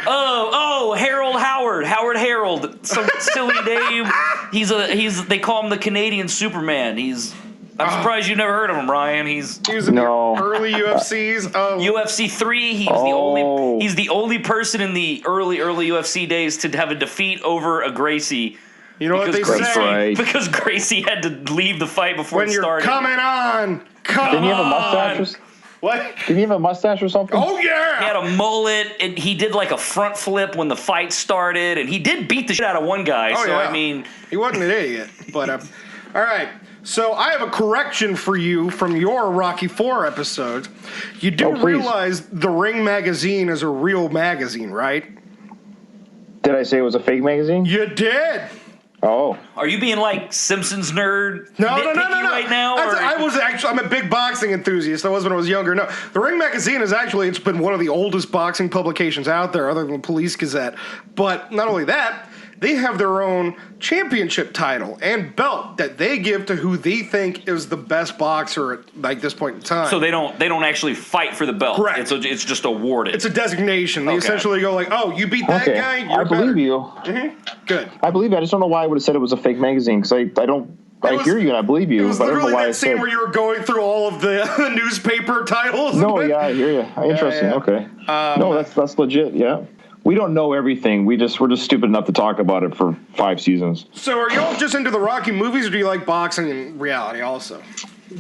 Harold Howard Harold, some silly name. They call him the Canadian Superman. I'm surprised you never heard of him, Ryan. He was in the early UFCs. Oh. UFC 3. He's the only person in the early UFC days to have a defeat over a Gracie. You know what they say? Because Gracie had to leave the fight before it started. When you're coming on, Didn't he have a mustache? What? Did he have a mustache or something? Oh, yeah! He had a mullet, and he did like a front flip when the fight started, and he did beat the shit out of one guy. Oh, so, yeah. I mean... He wasn't an idiot. But, all right. So I have a correction for you from your Rocky IV episode. You do realize The Ring magazine is a real magazine, right? Did I say it was a fake magazine? You did. Oh. Are you being like Simpsons nerd No. right now? I'm a big boxing enthusiast. I was when I was younger. No, The Ring magazine it's been one of the oldest boxing publications out there, other than the Police Gazette. But not only that, they have their own championship title and belt that they give to who they think is the best boxer at like this point in time. So they don't actually fight for the belt. Correct. It's just awarded. It's a designation. They essentially go like, "Oh, you beat that guy. You're I believe you. Mm-hmm. Good. I believe you. I just don't know why I would have said it was a fake magazine because I hear you and I believe you. It was but literally I don't know why that scene where you were going through all of the newspaper titles. No, yeah, I hear you. Interesting. Yeah. Okay. No, that's legit. Yeah. We don't know everything. We're just stupid enough to talk about it for 5 seasons. So are you all just into the Rocky movies, or do you like boxing in reality also?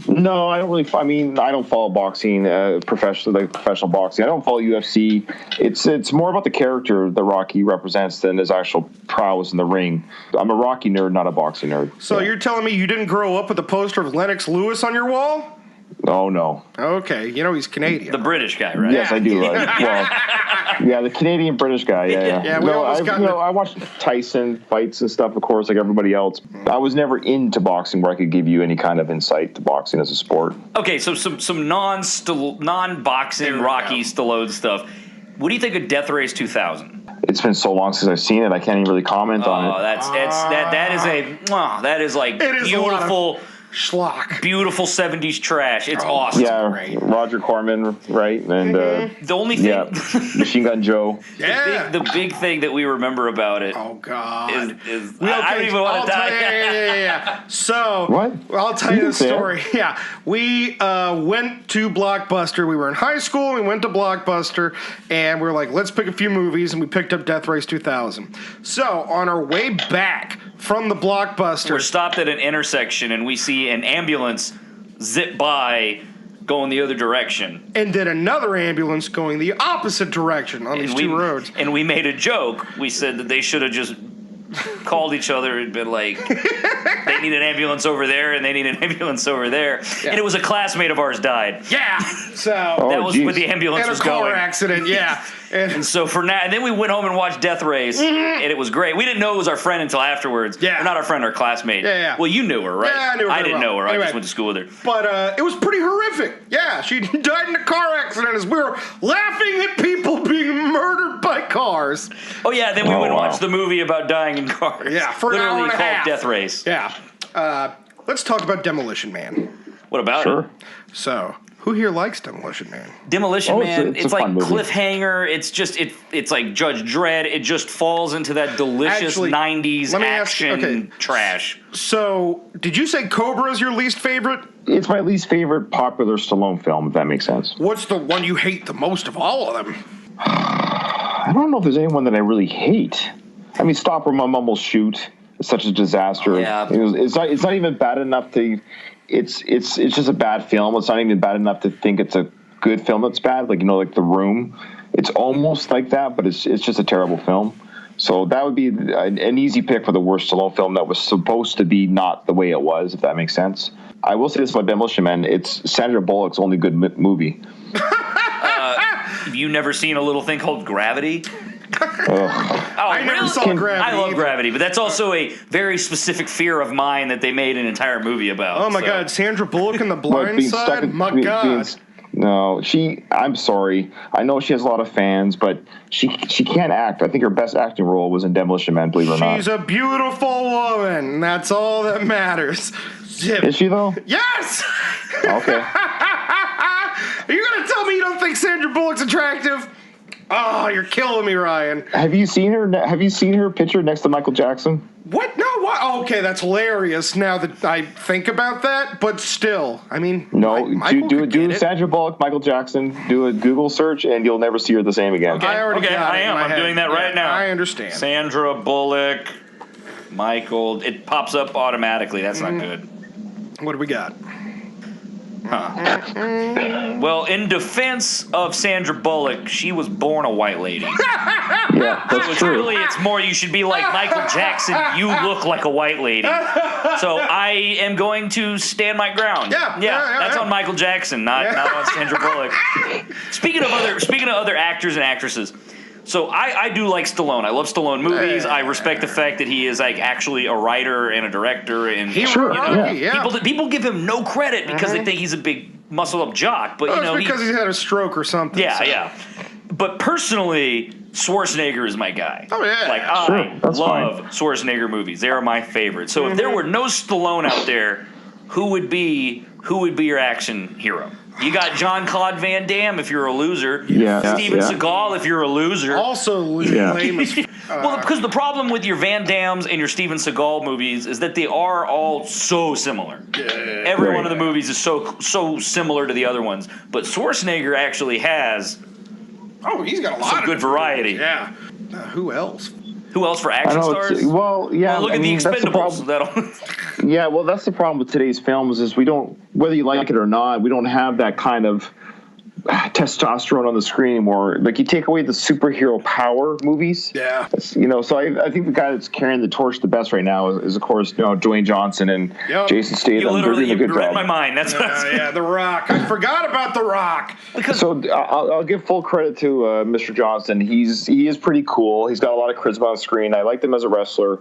No, I don't really. I mean, I don't follow boxing, professional boxing. I don't follow UFC. It's more about the character that Rocky represents than his actual prowess in the ring. I'm a Rocky nerd, not a boxing nerd. So you're telling me you didn't grow up with a poster of Lennox Lewis on your wall? Oh, no. Okay, you know he's Canadian. The British guy, right? Yes, I do. The Canadian-British guy, yeah. Yeah, we almost got I watched Tyson fights and stuff, of course, like everybody else. I was never into boxing where I could give you any kind of insight to boxing as a sport. Okay, so some non-boxing Rocky Stallone stuff. What do you think of Death Race 2000? It's been so long since I've seen it, I can't even really comment on it. That is like It is beautiful schlock. Beautiful 70s trash. It's awesome. Yeah, great. Roger Corman, right? And The only thing, Machine Gun Joe. Yeah. the big thing that we remember about it Oh God! is I don't even want to die. Yeah. So, What? I'll tell you You the can say it. story. Yeah, we went to Blockbuster. We were in high school. We went to Blockbuster, and we were like, let's pick a few movies, and we picked up Death Race 2000. So, on our way back from the Blockbuster, We're stopped at an intersection and we see an ambulance zip by going the other direction. and then another ambulance going the opposite direction on these two roads. And we made a joke. We said that they should have just called each other and been like, they need an ambulance over there and they need an ambulance over there. And it was a classmate of ours died. Yeah. So That was geez. where the ambulance and a was car going. accident. Yeah. And so for now, and then we went home and watched Death Race, and it was great. We didn't know it was our friend until afterwards. Yeah. Or not our friend, our classmate. Yeah. Well, you knew her, right? Yeah, I knew her I very didn't well. know her. I Anyway. just went to school with her. But it was pretty horrific. Yeah, she died in a car accident as we were laughing at people being murdered by cars. Oh yeah, then we Oh, went and wow. watched the movie about dying in cars. Yeah, for an literally hour and a called half. Death Race. Yeah. Let's talk about Demolition Man. What about Sure. it? So, who here likes Demolition Man? Demolition Oh, Man. it's a Like fun movie. cliffhanger. It's just it's like Judge Dredd. It just falls into that delicious Actually, 90s let me ask you- action okay. trash. So, did you say Cobra is your least favorite? It's my least favorite popular Stallone film, if that makes sense. What's the one you hate the most of all of them? I don't know if there's anyone that I really hate. I mean, Stop or My Mum Will Shoot is such a disaster. Yeah. It's not even bad enough to. It's just a bad film. It's not even bad enough to think it's a good film that's bad. Like like The Room. It's almost like that, but it's just a terrible film. So that would be an easy pick for the worst Stallone film that was supposed to be not the way it was, if that makes sense. I will say this about Demolition Man: it's Sandra Bullock's only good movie. Have you never seen a little thing called Gravity? I never saw Gravity I love either. Gravity, but that's also a very specific fear of mine that they made an entire movie about. Oh my so. God, Sandra Bullock in The But Blind being stuck Side? in- My being- God. No, I'm sorry. I know she has a lot of fans, but she can't act. I think her best acting role was in Demolition Man, believe it or not. She's a beautiful woman, and that's all that matters. Zip. Is she, though? Yes! Okay. Are you going to tell me you don't think Sandra Bullock's attractive? Oh, you're killing me, Ryan. Have you seen her picture next to Michael Jackson? What? No, what? Oh, okay, that's hilarious now that I think about that, but still, I mean, No. Michael do could get it. Sandra Bullock, Michael Jackson, do a Google search, and you'll never see her the same again. I already Okay, got I it in am. my I'm head. doing that right Yeah, now. I understand. Sandra Bullock, Michael. It pops up automatically. That's not good. What do we got? Well, in defense of Sandra Bullock, she was born a white lady. Yeah, that's So it's true. really, it's more you should be like Michael Jackson. You look like a white lady. So I am going to stand my ground. Yeah, that's yeah. on Michael Jackson, not on Sandra Bullock. Speaking of other actors and actresses. So I do like Stallone. I love Stallone movies. I respect the fact that he is like actually a writer and a director, and He Sure, was yeah. Rocky, yeah. people give him no credit because they think he's a big muscle up jock. But Well, it's because he's had a stroke or something. yeah, so. yeah. But personally, Schwarzenegger is my guy. Oh, yeah. Like Sure, I that's love Schwarzenegger movies. They are my favorite. So if there were no Stallone out there, who would be your action hero? You got Jean-Claude Van Damme if you're a loser. Yeah, Steven yeah. Seagal if you're a loser. Also, Yeah. lame as Well, because the problem with your Van Dammes and your Steven Seagal movies is that they are all so similar. Every Right. one of the movies is so similar to the other ones. But Schwarzenegger actually has Oh, he's got a lot some of good variety. Yeah. Who else? Who else for I action know. stars? Well, yeah. Look I at mean, the that's the Expendables. problem. Yeah, well, that's the problem with today's films is we don't, whether you like it or not, we don't have that kind of testosterone on the screen anymore. Like you take away the superhero power movies. Yeah. So I think the guy that's carrying the torch the best right now is of course, Dwayne Johnson and Yep. Jason Statham. You They're literally doing a good read job. my mind. That's what Yeah, The Rock. I forgot about The Rock. So I'll give full credit to Mr. Johnson. He is pretty cool. He's got a lot of charisma on screen. I liked him as a wrestler.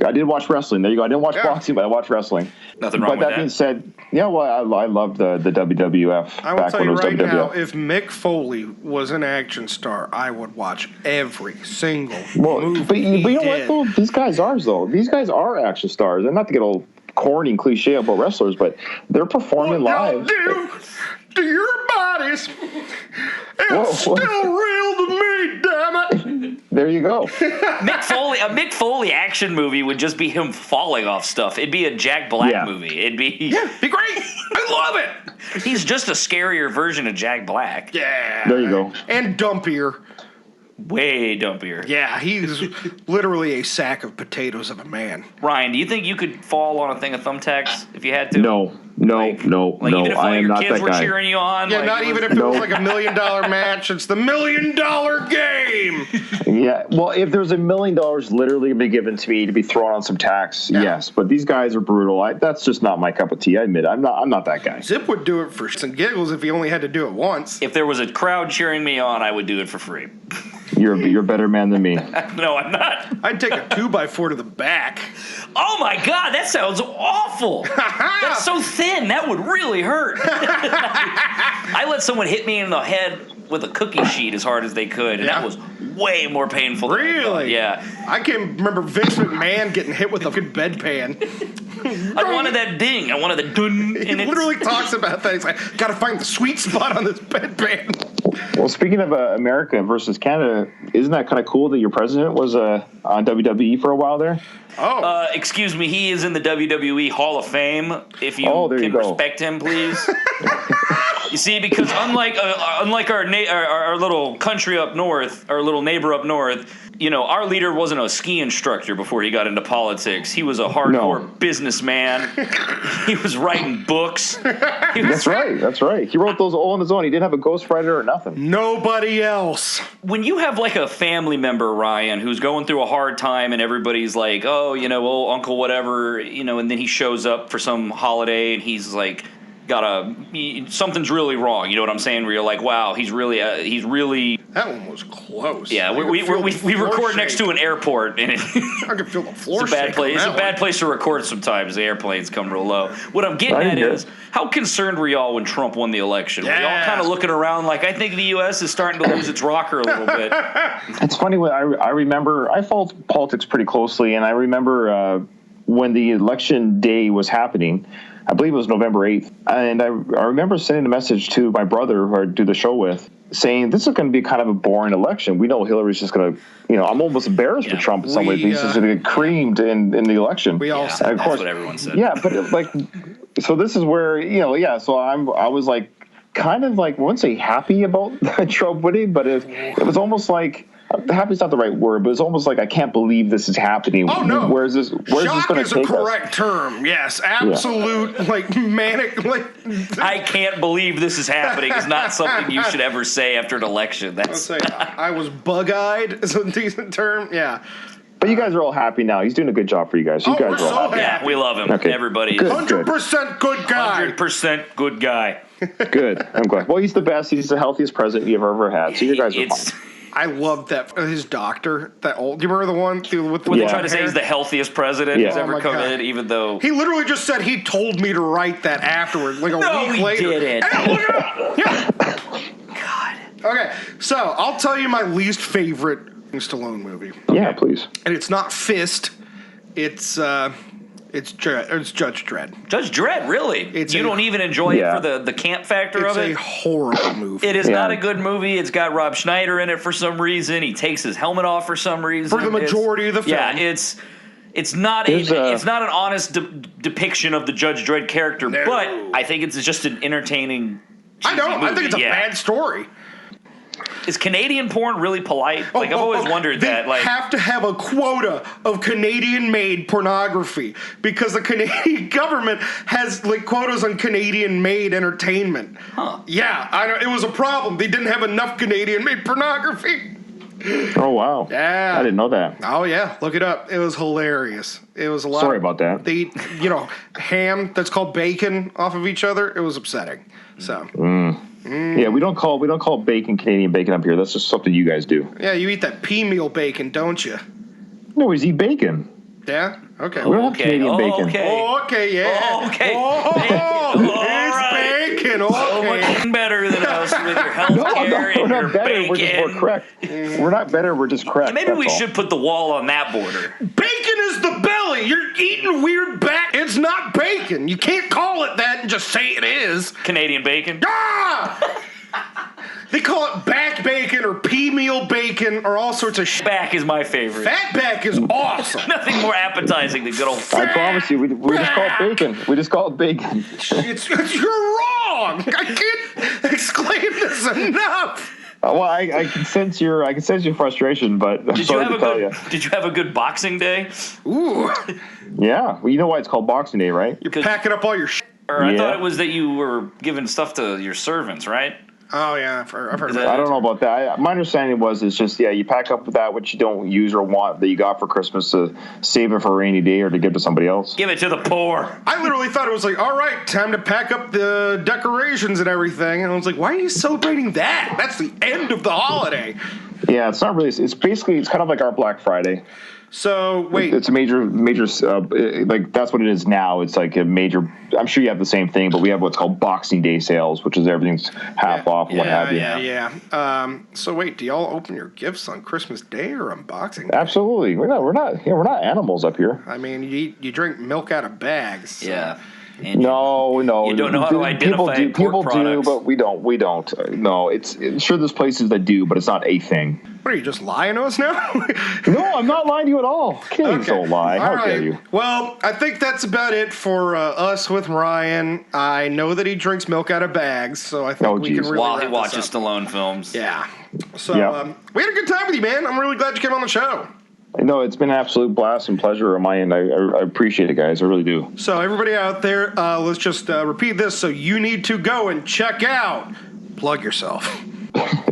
I did watch wrestling. There you go. I didn't watch boxing, but I watched wrestling. Nothing wrong But with that being said, yeah, well, I loved the WWF I will back tell when it you was right WWF. Now, if Mick Foley was an action star, I would watch every single movie. But you know what, did. though? These guys are, though. These guys are action stars. And not to get all corny and cliche about wrestlers, but they're performing What live. y'all do to your bodies, it's still real to me, damn it. There you go. A Mick Foley action movie would just be him falling off stuff. It'd be a Jack Black movie. It'd be Be great. I love it. He's just a scarier version of Jack Black. Yeah. There you go. And dumpier. Way dumpier. Yeah, he's literally a sack of potatoes of a man. Ryan, do you think you could fall on a thing of thumbtacks if you had to? No. Even if all I am your not kids that were guy. cheering you on. Yeah, like, not even if it was like $1 million match. It's the $1 million game. Yeah, well, if there's $1 million literally to be given to me to be thrown on some tax, yes. But these guys are brutal. That's just not my cup of tea. I admit it. I'm not that guy. Zip would do it for shits and giggles if he only had to do it once. If there was a crowd cheering me on, I would do it for free. You're a better man than me. No, I'm not. I'd take a 2x4 to the back. Oh my God, that sounds awful. That's so thin. That would really hurt. I let someone hit me in the head with a cookie sheet as hard as they could, and that was way more painful than I thought. Really? Yeah. I can remember Vince McMahon getting hit with a good bedpan. I wanted that ding. I wanted the dun. He And literally talks about that. He's like, gotta find the sweet spot on this bedpan. Well, speaking of America versus Canada, isn't that kind of cool that your president was on WWE for a while there? Excuse me, he is in the WWE Hall of Fame. If you there you can go. respect him, please. You see, because unlike our little country up north, our little neighbor up north, you know, our leader wasn't a ski instructor before he got into politics. He was a hardcore businessman. He was writing books. That's right. He wrote those all on his own. He didn't have a ghostwriter or nothing. Nobody else. When you have like a family member, Ryan, who's going through a hard time and everybody's like, oh, you know, well, uncle, whatever, you know, and then he shows up for some holiday and he's like, something's really wrong. You know what I'm saying? Where you're like, wow, he's really. That one was close. Yeah, we record next to an airport, and I can feel the floor. it's a bad place. It's a bad place to record sometimes. The airplanes come real low. What I'm getting at is, how concerned were y'all when Trump won the election? Were y'all kind of looking around like, I think the U.S. is starting to lose its rocker a little bit? It's funny when I remember I followed politics pretty closely, and I remember when the election day was happening. I believe it was November 8th. And I remember sending a message to my brother who I do the show with saying, this is going to be kind of a boring election. We know Hillary's just going to, you know, I'm almost embarrassed for Trump in some ways. He's just going to get creamed in the election. We all said of course, that's what everyone said. Yeah, but so this is where, you know, so I was like, kind of like, I wouldn't say happy about Trump winning, but it was almost like, happy's not the right word, but it's almost like I can't believe this is happening. Oh no! Where's this Shock going to is take a correct term. Yes, absolute like manic. Like I can't believe this is happening is not something you should ever say after an election. That's I was bug-eyed is a decent term. Yeah. But you guys are all happy now. He's doing a good job for you guys. You guys we're are all so happy. yeah, we love him. Okay. Everybody. Good. 100% good guy. 100% good guy. Good. I'm glad. Well, he's the best. He's the healthiest president you've ever had. So you guys are fine. I love that his doctor. That old. Do you remember the one with the? When they try to say he's the healthiest president who's ever come in, even though he literally just said he told me to write that afterward, like a week later. No, he didn't. Hey, look it up. Yeah. God. Okay, so I'll tell you my least favorite Stallone movie. Yeah, please. And it's not Fist. It's Judge Dredd. Judge Dredd, really? You don't even enjoy it for the camp factor of it? It's a horrible movie. It is not a good movie. It's got Rob Schneider in it for some reason. He takes his helmet off for some reason. For the majority of the film. Yeah, it's not an honest depiction of the Judge Dredd character, but I think it's just an entertaining movie. I think it's a bad story. Is Canadian porn really polite? I've always wondered that. They have to have a quota of Canadian-made pornography because the Canadian government has quotas on Canadian-made entertainment. Huh? Yeah, I know it was a problem. They didn't have enough Canadian-made pornography. Oh wow! Yeah, I didn't know that. Oh yeah, look it up. It was hilarious. It was a lot. Sorry about that. They eat, ham that's called bacon off of each other. It was upsetting. So. Yeah, we don't call bacon Canadian bacon up here. That's just something you guys do. Yeah, you eat that pea meal bacon, don't you? No, we eat bacon. Yeah. Okay. We don't have Canadian bacon. Okay. Oh, okay. Yeah. Oh, okay. Oh, bacon. it's bacon. So Okay. much better than us with your health care we're and not your better. bacon. We're just more correct. We're not better. We're just correct. Maybe we that's all. should put the wall on that border. Bacon is the belly. You're eating weird back. It's not bacon. You can't call it that and just say it is. Canadian bacon. Ah! They call it back bacon or pea meal bacon or all sorts of shit. Back is my favorite. Fat back is awesome. Nothing more appetizing than good old I promise you, we just call it bacon. We just call it bacon. You're wrong. I can't exclaim this enough. Well, I can sense your frustration, but I'm sorry to tell you. Did you have a good Boxing Day? Ooh. Yeah, well, you know why it's called Boxing Day, right? You're packing up all your shit. Or I Yeah. thought it was that you were giving stuff to your servants, right? Oh, yeah. I've heard that- about I don't know about that. My understanding was it's just, you pack up with that what you don't use or want that you got for Christmas to save it for a rainy day or to give to somebody else. Give it to the poor. I literally thought it was like, all right, time to pack up the decorations and everything. And I was like, why are you celebrating that? That's the end of the holiday. Yeah, it's not really. It's kind of like our Black Friday. So, wait. It's a major, like that's what it is now. It's like a major. I'm sure you have the same thing, but we have what's called Boxing Day sales, which is everything's half off, what have you. Yeah. So wait, do y'all open your gifts on Christmas Day or on Boxing Day? Absolutely, we're not animals up here. I mean, you drink milk out of bags. So. Yeah. And No. You don't know how to identify People pork do, products. but we don't. No, it's sure there's places that do, but it's not a thing. What are you just lying to us now? No, I'm not lying to you at all. Kids don't lie. All How right. dare you? Well, I think that's about it for us with Ryan. I know that he drinks milk out of bags, so I think we can geez. really while he wrap this watches up. Stallone films. Yeah. So Yeah. we had a good time with you, man. I'm really glad you came on the show. No, it's been an absolute blast and pleasure on my end. I appreciate it, guys. I really do. So everybody out there, let's just repeat this. So you need to go and check out. Plug yourself.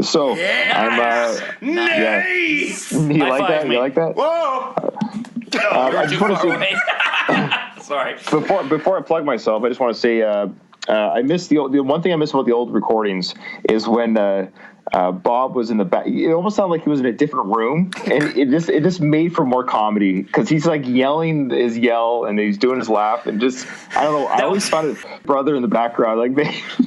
So Nice. You High like five that? me. You like that? Whoa. I just want to say Sorry. before I plug myself, I just want to say I missed the one thing I miss about the old recordings is when Bob was in the back. It almost sounded like he was in a different room, and it just made for more comedy because he's like yelling his yell and he's doing his laugh and just I don't know. I always found his brother in the background like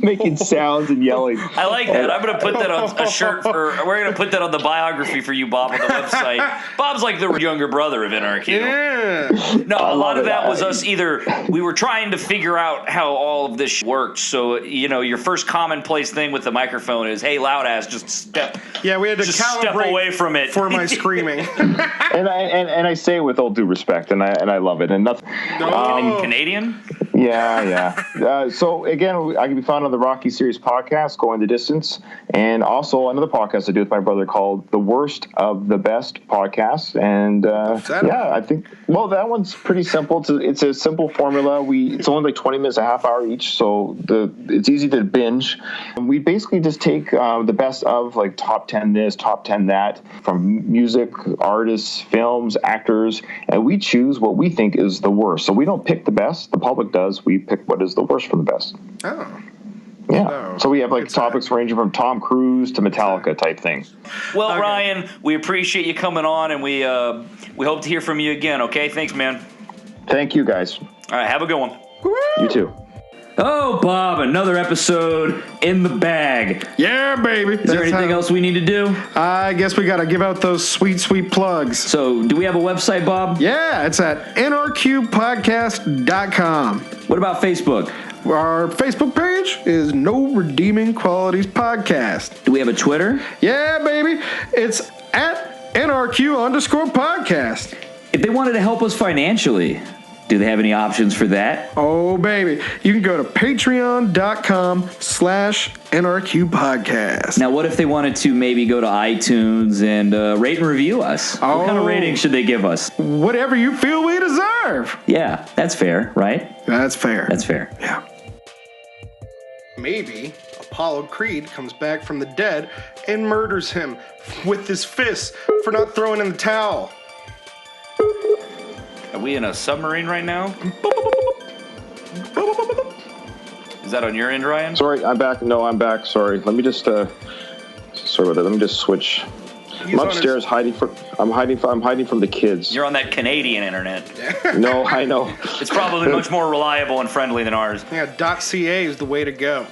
making sounds and yelling. I like that. I'm gonna put that on a shirt we're gonna put that on the biography for you, Bob, on the website. Bob's like the younger brother of NRQ. Yeah. No, a lot of it. that was us either we were trying to figure out how all of this works. So, your first commonplace thing with the microphone is, hey, loud ass, just step. Yeah, we had to Just calibrate step away from it. for my screaming. And I say it with all due respect, and I love it, and nothing. Canadian? Yeah. So again, I can be found on the Rocky Series podcast, Going the Distance, and also another podcast I do with my brother called The Worst of the Best Podcast. And I think that one's pretty simple. It's a simple formula. It's only like 20 minutes, a half hour each, so it's easy to binge. We basically just take the best of like top 10 this, top 10 that from music, artists, films, actors, and we choose what we think is the worst. So we don't pick the best. The public does. We pick what is the worst from the best. Oh. Yeah. So we have like topics ranging from Tom Cruise to Metallica type thing. Well, Okay. Ryan, we appreciate you coming on, and we hope to hear from you again, okay? Thanks, man. Thank you, guys. All right, have a good one. You too. Oh, Bob, another episode in the bag. Yeah, baby. Is there anything else we need to do? I guess we got to give out those sweet, sweet plugs. So, do we have a website, Bob? Yeah, it's at nrqpodcast.com. What about Facebook? Our Facebook page is No Redeeming Qualities Podcast. Do we have a Twitter? Yeah, baby. It's at NRQ_podcast. If they wanted to help us financially, do they have any options for that? Oh, baby. You can go to patreon.com/NRQ podcast. Now, what if they wanted to maybe go to iTunes and rate and review us? What kind of Oh. rating should they give us? Whatever you feel we deserve. Yeah, that's fair, right? That's fair. That's fair. Yeah. Maybe Apollo Creed comes back from the dead and murders him with his fists for not throwing in the towel. Are we in a submarine right now? Is that on your end, Ryan? Sorry, I'm back. No, I'm back. Sorry. Let me just sorry about that. Let me just switch. He's I'm on upstairs hiding from the kids. You're on that Canadian internet. No, I know. It's probably much more reliable and friendly than ours. Yeah, .ca is the way to go.